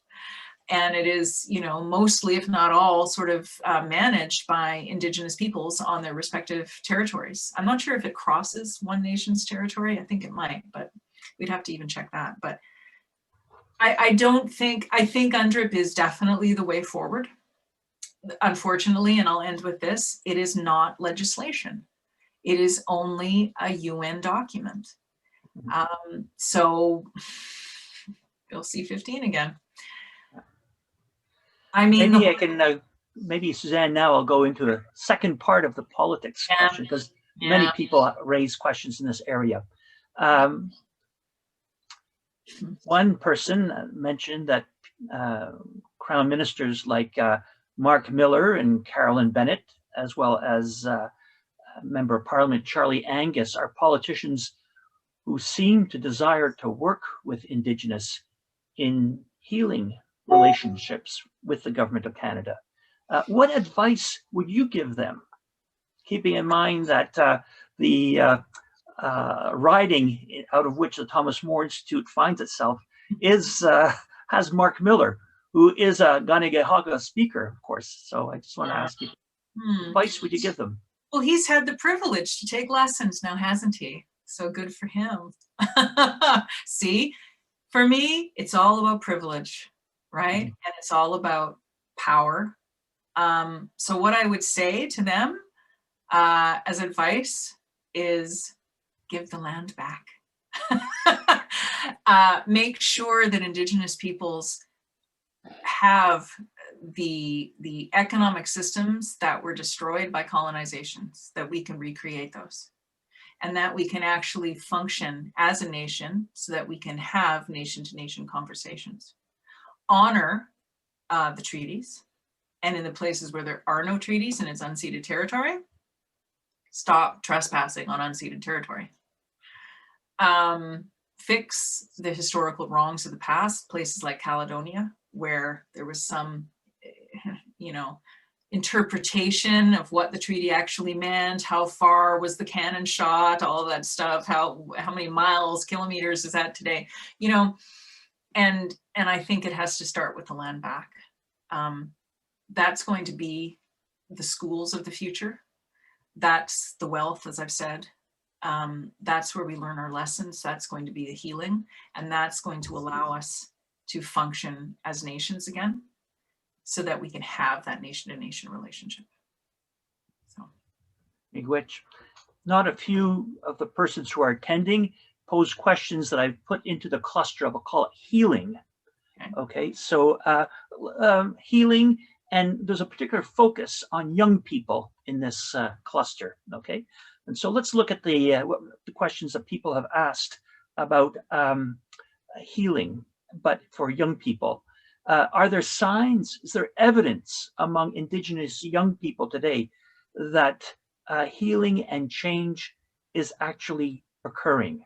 And it is, you know, mostly, if not all, sort of managed by Indigenous peoples on their respective territories. I'm not sure if it crosses one nation's territory. I think it might, but we'd have to even check that. But I think UNDRIP is definitely the way forward. Unfortunately, and I'll end with this, it is not legislation. It is only a UN document. So Bill C-15 again. I mean, maybe I can, maybe Suzanne, now I'll go into the second part of the politics question, because many people raise questions in this area. One person mentioned that Crown ministers like Mark Miller and Carolyn Bennett, as well as Member of Parliament Charlie Angus, are politicians who seem to desire to work with Indigenous in healing relationships with the Government of Canada. What advice would you give them, keeping in mind that the riding out of which the Thomas More Institute finds itself is has Mark Miller, who is a Ganegahaga speaker, of course. So I just want to ask you, what advice would you give them? Well, he's had the privilege to take lessons now, hasn't he? So good for him. See, for me, it's all about privilege, right? And it's all about power. So what I would say to them as advice is give the land back. Make sure that Indigenous peoples have the economic systems that were destroyed by colonizations, that we can recreate those, and that we can actually function as a nation so that we can have nation-to-nation conversations. Honor the treaties, and in the places where there are no treaties and it's unceded territory, stop trespassing on unceded territory. Fix the historical wrongs of the past, places like Caledonia, where there was some, you know, interpretation of what the treaty actually meant, how far was the cannon shot, all of that stuff, how many miles, kilometers is that today, you know, and I think it has to start with the land back. That's going to be the schools of the future. That's the wealth, as I've said. That's where we learn our lessons. That's going to be the healing, and that's going to allow us to function as nations again, so that we can have that nation-to-nation relationship. So, which not a few of the persons who are attending pose questions that I've put into the cluster of, I'll call it healing. Okay, so healing, and there's a particular focus on young people in this cluster. Okay, and so let's look at the questions that people have asked about healing, but for young people. Are there signs, is there evidence among Indigenous young people today that healing and change is actually occurring?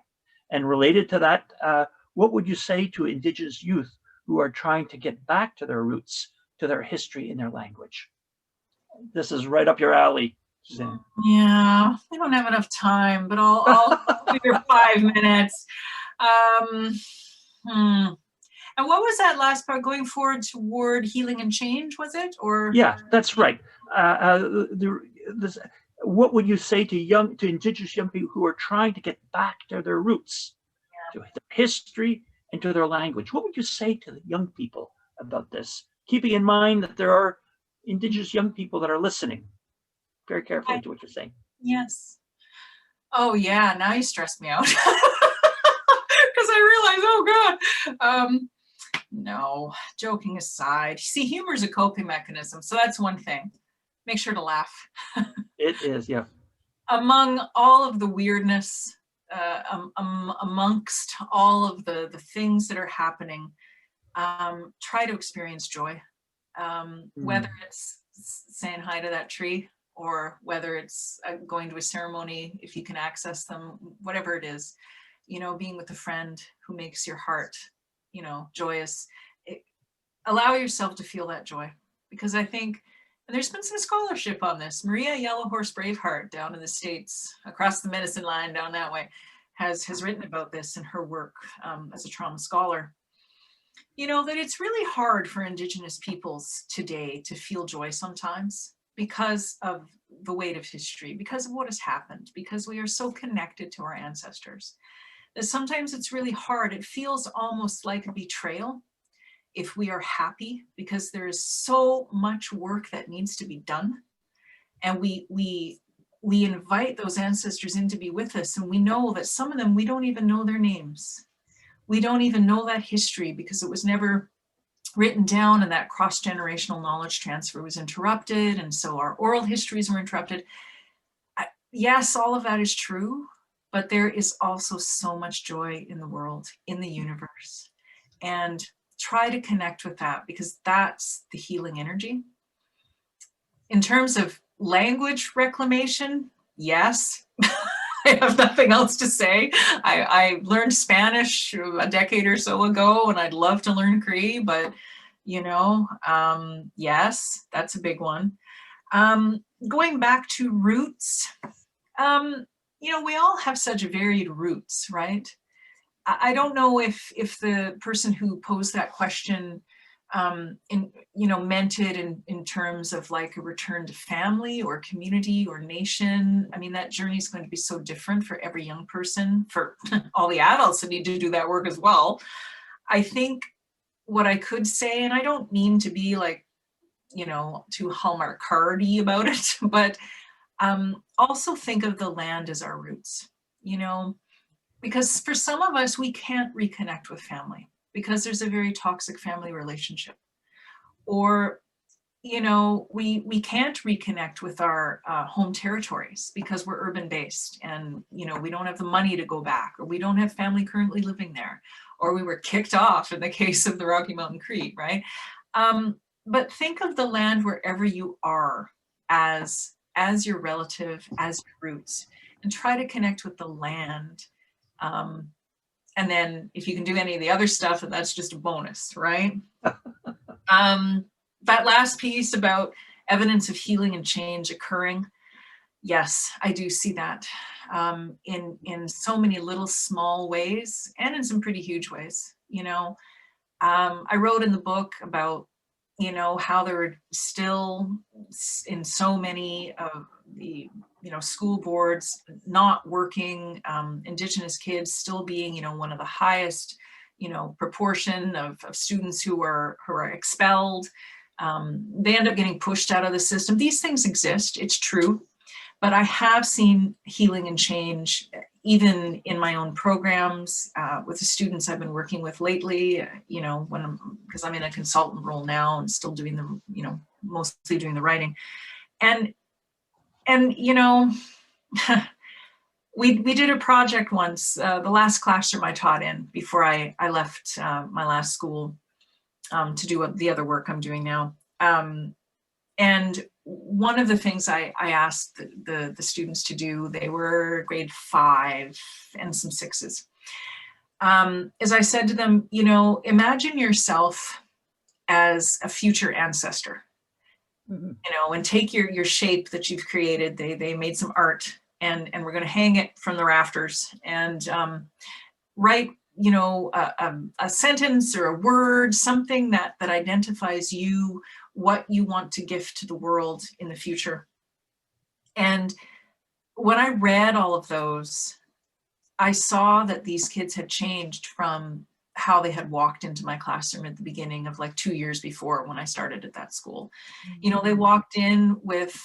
And related to that, what would you say to Indigenous youth who are trying to get back to their roots, to their history and their language? This is right up your alley, Suzanne. Yeah, we don't have enough time, but I'll give you 5 minutes. And what was that last part? Going forward toward healing and change, was it? Or yeah, that's right. What would you say to Indigenous young people who are trying to get back to their roots, to their history and to their language? What would you say to the young people about this? Keeping in mind that there are Indigenous young people that are listening very carefully to what you're saying. Yes. Oh yeah, now you stressed me out. Because I realized, oh God. No, joking aside, see, humor is a coping mechanism. So that's one thing. Make sure to laugh. It is, yeah. Among all of the weirdness, amongst all of the things that are happening, try to experience joy. Whether it's saying hi to that tree, or whether it's going to a ceremony, if you can access them, whatever it is, you know, being with a friend who makes your heart, you know, joyous. Allow yourself to feel that joy, because I think, and there's been some scholarship on this. Maria Yellowhorse Braveheart down in the States, across the medicine line down that way, has written about this in her work as a trauma scholar. You know, that it's really hard for Indigenous peoples today to feel joy sometimes because of the weight of history, because of what has happened, because we are so connected to our ancestors, that sometimes it's really hard. It feels almost like a betrayal if we are happy, because there is so much work that needs to be done. And we invite those ancestors in to be with us, and we know that some of them, we don't even know their names. We don't even know that history because it was never written down, and that cross-generational knowledge transfer was interrupted, and so our oral histories were interrupted. Yes, all of that is true, but there is also so much joy in the world, in the universe. And try to connect with that, because that's the healing energy. In terms of language reclamation, yes. I have nothing else to say. I learned Spanish a decade or so ago, and I'd love to learn Cree, but you know, yes, that's a big one. Going back to roots, you know, we all have such varied roots, right? I don't know if the person who posed that question meant it in terms of like a return to family or community or nation. I mean, that journey is going to be so different for every young person, for all the adults that need to do that work as well. I think what I could say, and I don't mean to be like, you know, too Hallmark cardy about it, but also think of the land as our roots, you know, because for some of us, we can't reconnect with family because there's a very toxic family relationship. Or, you know, we can't reconnect with our home territories because we're urban based, and, you know, we don't have the money to go back, or we don't have family currently living there, or we were kicked off in the case of the Rocky Mountain Cree, right? But think of the land wherever you are as your relative, as your roots, and try to connect with the land. And then if you can do any of the other stuff, and that's just a bonus, right? That last piece about evidence of healing and change occurring. Yes, I do see that in so many little small ways and in some pretty huge ways. You know, I wrote in the book about, you know, how there are still in so many of the, you know, school boards not working, Indigenous kids still being, you know, one of the highest, you know, proportion of students who are expelled. They end up getting pushed out of the system. These things exist, it's true. But I have seen healing and change even in my own programs with the students I've been working with lately, you know, because I'm in a consultant role now and still doing the, you know, mostly doing the writing. And you know, we did a project once, the last classroom I taught in before I left my last school to do the other work I'm doing now. And one of the things I asked the students to do, they were grade 5 and some 6s, is I said to them, you know, imagine yourself as a future ancestor, you know, and take your shape that you've created. They made some art and we're going to hang it from the rafters and write, you know, a sentence or a word, something that identifies you, what you want to gift to the world in the future. And when I read all of those, I saw that these kids had changed from how they had walked into my classroom at the beginning of like 2 years before when I started at that school. You know, they walked in with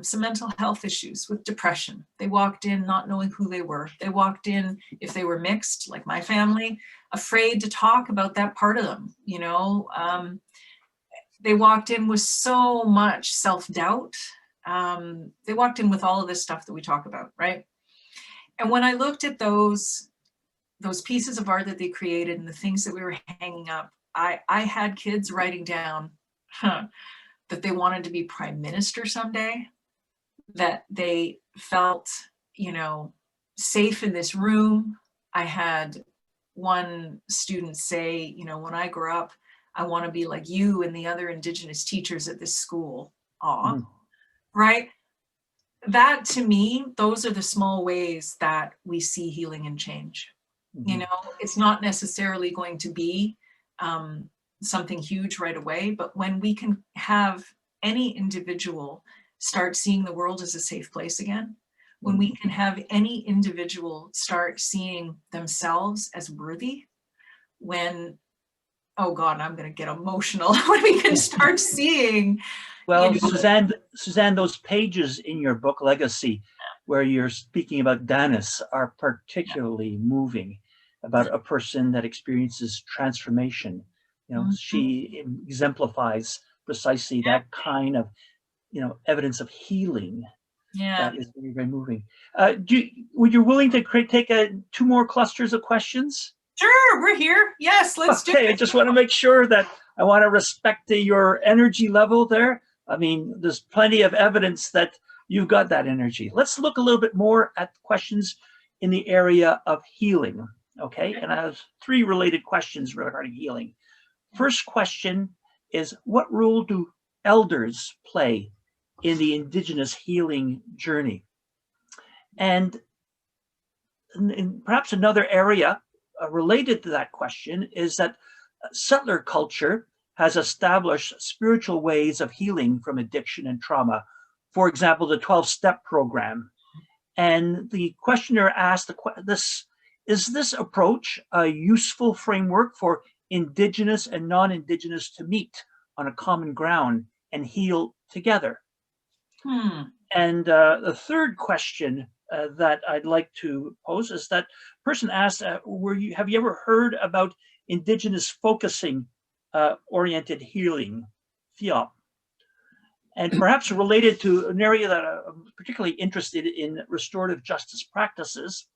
some mental health issues, with depression. They walked in not knowing who they were. They walked in, if they were mixed, like my family, afraid to talk about that part of them, you know. They walked in with so much self-doubt. They walked in with all of this stuff that we talk about, right? And when I looked at those pieces of art that they created and the things that we were hanging up, I had kids writing down that they wanted to be prime minister someday, that they felt, you know, safe in this room. I had one student say, you know, when I grow up, I want to be like you and the other Indigenous teachers at this school. Aw, right? That to me, those are the small ways that we see healing and change. You know, it's not necessarily going to be something huge right away, but when we can have any individual start seeing the world as a safe place again, when we can have any individual start seeing themselves as worthy, when, oh God, I'm going to get emotional, when we can start seeing. Well, you know, Suzanne, those pages in your book, Legacy, where you're speaking about Danis are particularly moving, about a person that experiences transformation. You know, she exemplifies precisely that kind of, you know, evidence of healing. That is very, very moving. Would you willing to take 2 more clusters of questions? Sure, we're here. Yes, let's do it. I just want to make sure that I want to respect your energy level there. I mean, there's plenty of evidence that you've got that energy. Let's look a little bit more at questions in the area of healing. Okay, and I have 3 related questions regarding healing. First question is, what role do elders play in the Indigenous healing journey? And perhaps another area related to that question is that settler culture has established spiritual ways of healing from addiction and trauma. For example, the 12-step program. And the questioner asked is this approach a useful framework for Indigenous and non-Indigenous to meet on a common ground and heal together? And the third question that I'd like to pose is that person asked, have you ever heard about Indigenous focusing oriented healing, FIOP? And perhaps related to an area that I'm particularly interested in, restorative justice practices,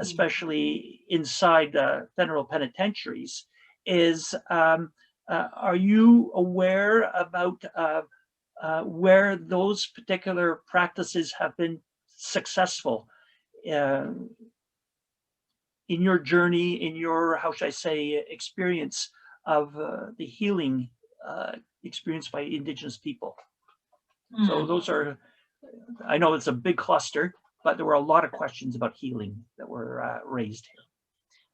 especially inside federal penitentiaries, is are you aware about where those particular practices have been successful in your journey, in your, how should I say, experience of the healing experience by Indigenous people? So those are, I know it's a big cluster, but there were a lot of questions about healing that were raised here.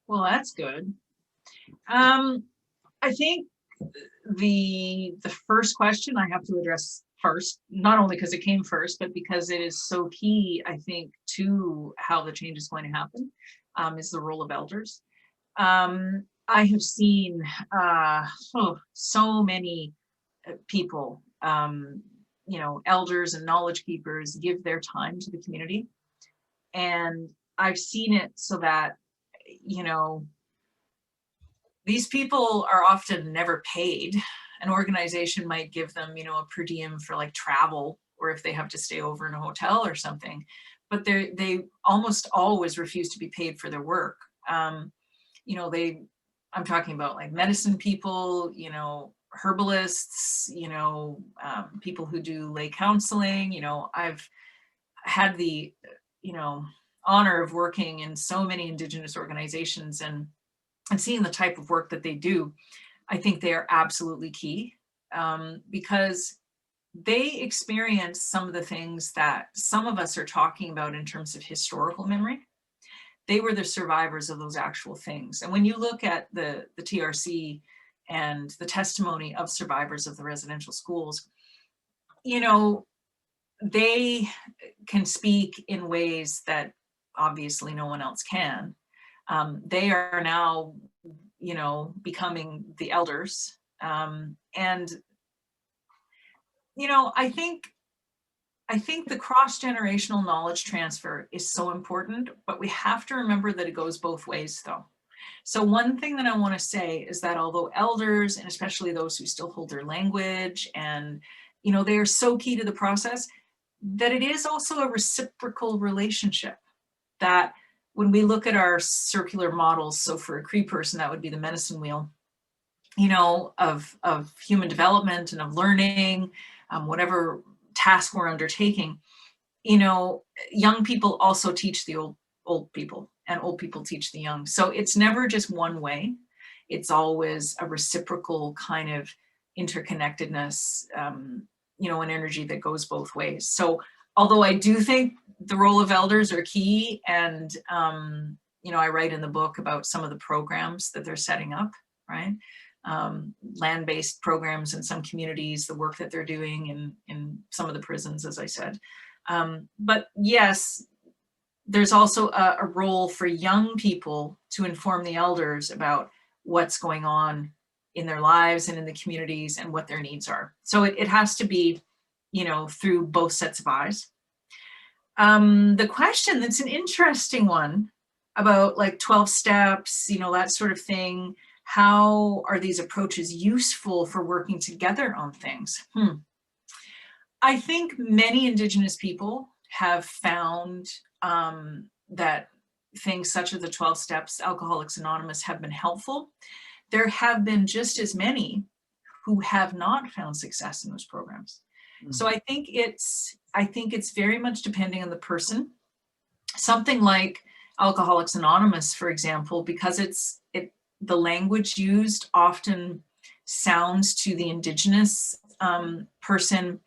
Well, that's good. I think the first question I have to address first, not only because it came first, but because it is so key, I think, to how the change is going to happen, is the role of elders. I have seen so many people, elders and knowledge keepers give their time to the community. And I've seen it so that, these people are often never paid. An organization might give them, a per diem for like travel, or if they have to stay over in a hotel or something, but they almost always refuse to be paid for their work. I'm talking about like medicine people, herbalists, people who do lay counseling. I've had the, honor of working in so many Indigenous organizations and seeing the type of work that they do. I think they are absolutely key, because they experience some of the things that some of us are talking about in terms of historical memory. They were the survivors of those actual things. And when you look at the TRC and the testimony of survivors of the residential schools, they can speak in ways that obviously no one else can. They are now, becoming the elders. I think the cross-generational knowledge transfer is so important, but we have to remember that it goes both ways though. So one thing that I want to say is that although elders, and especially those who still hold their language, and they are so key to the process, that it is also a reciprocal relationship. That when we look at our circular models, so for a Cree person, that would be the medicine wheel, of human development and of learning, whatever task we're undertaking, young people also teach the old people, and old people teach the young. So it's never just one way. It's always a reciprocal kind of interconnectedness, an energy that goes both ways. So although I do think the role of elders are key, and I write in the book about some of the programs that they're setting up, right? Land-based programs in some communities, the work that they're doing in some of the prisons, as I said. But yes, there's also a role for young people to inform the elders about what's going on in their lives and in the communities and what their needs are. So it has to be, through both sets of eyes. The question that's an interesting one about like 12 steps, that sort of thing. How are these approaches useful for working together on things? I think many Indigenous people have found that things such as the 12 steps, Alcoholics Anonymous, have been helpful. There have been just as many who have not found success in those programs. So I think it's very much depending on the person. Something like Alcoholics Anonymous, for example, because the language used often sounds to the Indigenous person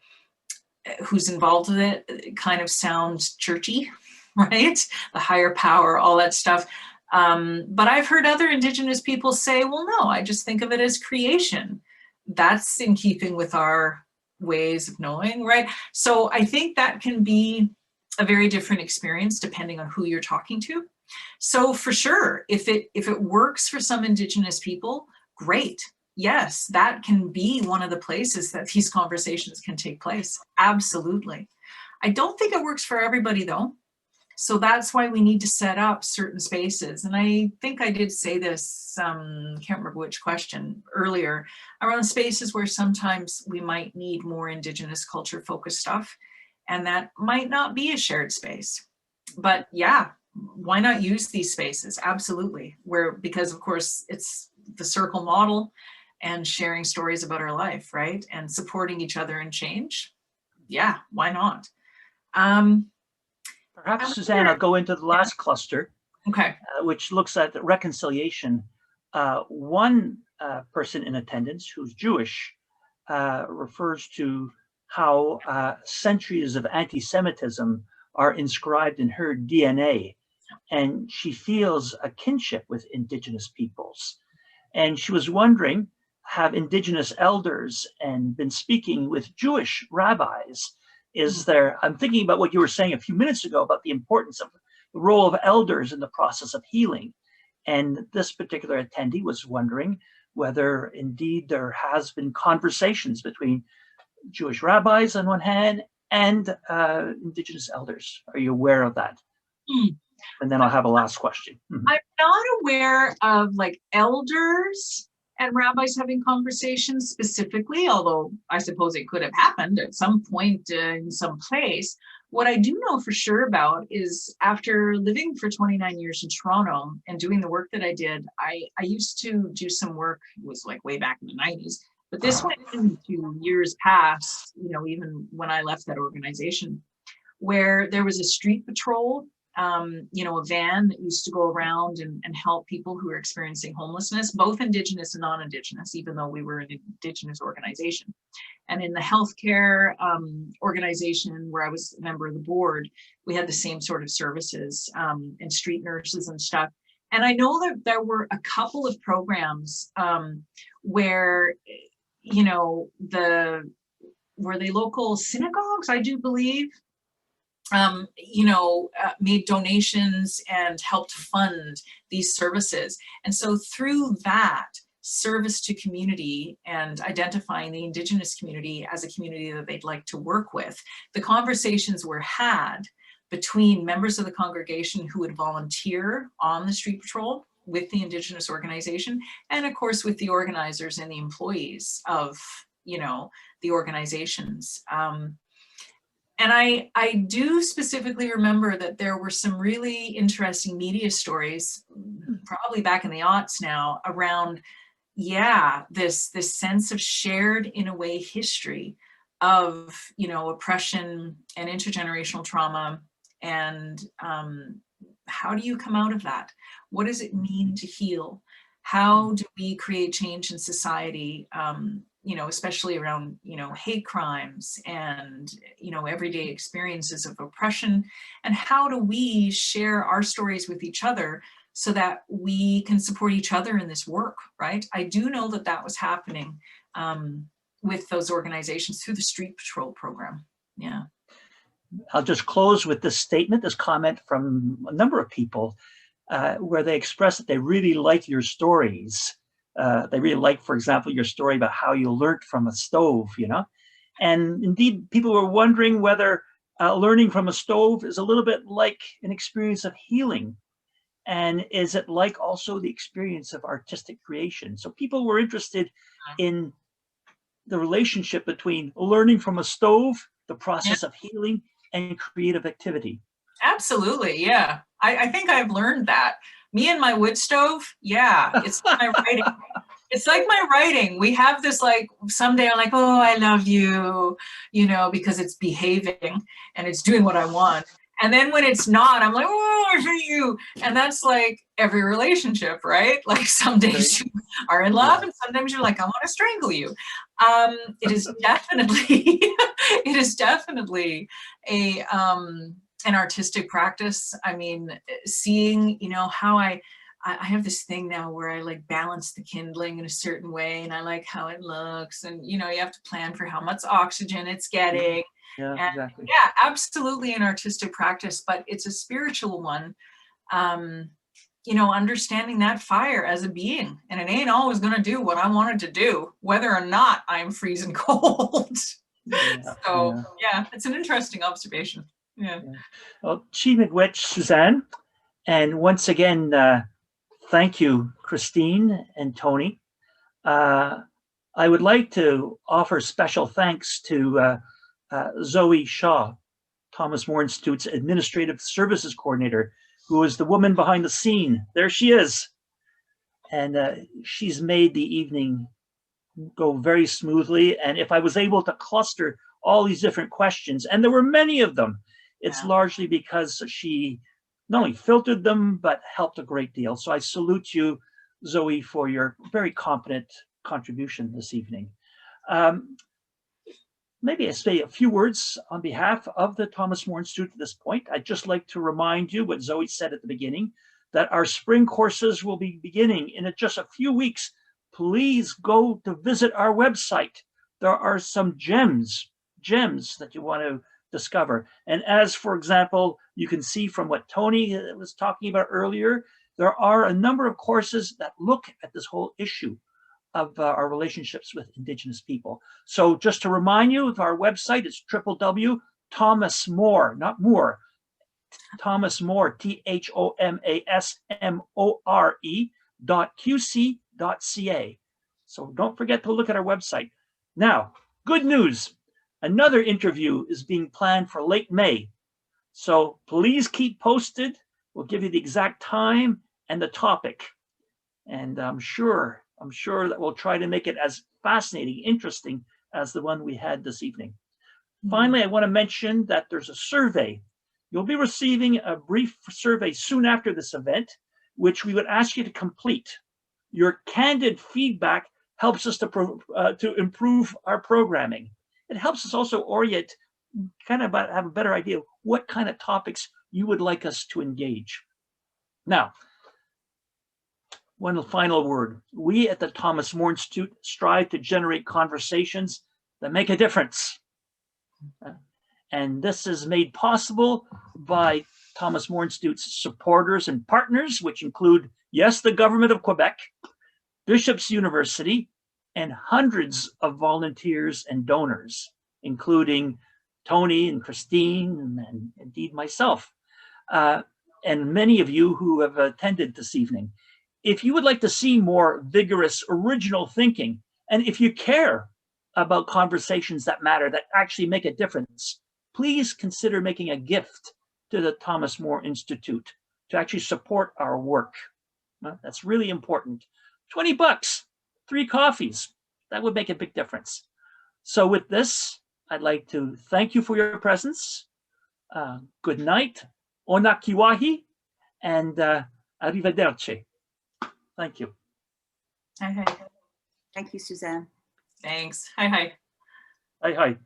who's involved with it kind of sounds churchy, right? The higher power, all that stuff. But I've heard other Indigenous people say, well, no, I just think of it as creation. That's in keeping with our ways of knowing, right? So I think that can be a very different experience depending on who you're talking to. So for sure, if it works for some Indigenous people, great. Yes, that can be one of the places that these conversations can take place. Absolutely. I don't think it works for everybody though. So that's why we need to set up certain spaces. And I think I did say this, can't remember which question earlier, around spaces where sometimes we might need more Indigenous culture focused stuff. And that might not be a shared space. But yeah, why not use these spaces? Absolutely. Because of course it's the circle model and sharing stories about our life, right? And supporting each other in change. Yeah, why not? Perhaps, Suzanne, I'll go into the last cluster, okay, which looks at the reconciliation. One person in attendance who's Jewish refers to how centuries of anti-Semitism are inscribed in her DNA, and she feels a kinship with Indigenous peoples. And she was wondering, have Indigenous elders and been speaking with Jewish rabbis? Is there, I'm thinking about what you were saying a few minutes ago about the importance of the role of elders in the process of healing. And this particular attendee was wondering whether indeed there has been conversations between Jewish rabbis on one hand and Indigenous elders. Are you aware of that? And then I'll have a last question. I'm not aware of like elders and rabbis having conversations specifically, although I suppose it could have happened at some point in some place. What I do know for sure about is after living for 29 years in Toronto and doing the work that I did, I used to do some work, it was like way back in the 90s, but this went into years past, you know, even when I left that organization, where there was a street patrol, you know, a van that used to go around and help people who were experiencing homelessness, both Indigenous and non-Indigenous, even though we were an Indigenous organization. And in the healthcare organization where I was a member of the board, we had the same sort of services and street nurses and stuff. And I know that there were a couple of programs where, you know, were they local synagogues, I do believe, you know, made donations and helped fund these services. And so through that service to community and identifying the Indigenous community as a community that they'd like to work with, the conversations were had between members of the congregation who would volunteer on the street patrol with the Indigenous organization, and of course with the organizers and the employees of, you know, the organizations. And I do specifically remember that there were some really interesting media stories, probably back in the aughts now, around, yeah, this sense of shared, in a way, history of, you know, oppression and intergenerational trauma. And how do you come out of that? What does it mean to heal? How do we create change in society? You know, especially around, you know, hate crimes and, you know, everyday experiences of oppression, and how do we share our stories with each other so that we can support each other in this work, right? I do know that that was happening with those organizations through the Street Patrol program, yeah. I'll just close with this statement, this comment from a number of people where they express that they really like your stories. They really like, for example, your story about how you learned from a stove, you know, and indeed people were wondering whether learning from a stove is a little bit like an experience of healing, and is it like also the experience of artistic creation. So people were interested in the relationship between learning from a stove, the process of healing, and creative activity. Absolutely, yeah. I think I've learned that. Me and my wood stove, yeah, it's my writing. It's like my writing. We have this, like, someday I'm like, oh, I love you, you know, because it's behaving and it's doing what I want. And then when it's not, I'm like, oh, I hate you. And that's like every relationship, right? Like some days you are in love and sometimes you're like, I want to strangle you. It is definitely, it is definitely an artistic practice. I mean, seeing, you know, how I have this thing now where I like balance the kindling in a certain way, and I like how it looks, and, you know, you have to plan for how much oxygen it's getting. Yeah, and, exactly. Yeah, absolutely an artistic practice, but it's a spiritual one. You know, understanding that fire as a being, and it ain't always going to do what I want it to do, whether or not I'm freezing cold. So yeah, it's an interesting observation. Yeah. Well, Chi-miigwech, Suzanne, and once again, thank you, Christine and Tony. I would like to offer special thanks to Zoe Shaw, Thomas More Institute's Administrative Services Coordinator, who is the woman behind the scene. There she is. And she's made the evening go very smoothly. And if I was able to cluster all these different questions, and there were many of them, it's largely because she not only filtered them, but helped a great deal. So I salute you, Zoe, for your very competent contribution this evening. maybe I say a few words on behalf of the Thomas More Institute at this point. I'd just like to remind you what Zoe said at the beginning, that our spring courses will be beginning in just a few weeks. Please go to visit our website. There are some gems that you want to discover. And as, for example, you can see from what Tony was talking about earlier, there are a number of courses that look at this whole issue of our relationships with Indigenous people. So just to remind you, our website is www.thomasmore, not Moore, Thomas More, THOMASMORE.qc.ca. So don't forget to look at our website. Now, good news. Another interview is being planned for late May. So please keep posted. We'll give you the exact time and the topic. And I'm sure that we'll try to make it as fascinating, interesting as the one we had this evening. Finally, I want to mention that there's a survey. You'll be receiving a brief survey soon after this event, which we would ask you to complete. Your candid feedback helps us to improve our programming. It helps us also orient, kind of have a better idea of what kind of topics you would like us to engage. Now, one final word. We at the Thomas More Institute strive to generate conversations that make a difference. And this is made possible by Thomas More Institute's supporters and partners, which include, yes, the government of Quebec, Bishop's University, and hundreds of volunteers and donors, including Tony and Christine and indeed myself, and many of you who have attended this evening. If you would like to see more vigorous, original thinking, and if you care about conversations that matter, that actually make a difference, please consider making a gift to the Thomas More Institute to actually support our work. That's really important. 20 bucks, 3 coffees, that would make a big difference. So with this, I'd like to thank you for your presence. Good night, ona kiwahi, and arrivederci. Thank you. Hi, hi. Thank you, Suzanne. Thanks. Hi, hi. Hi, hi.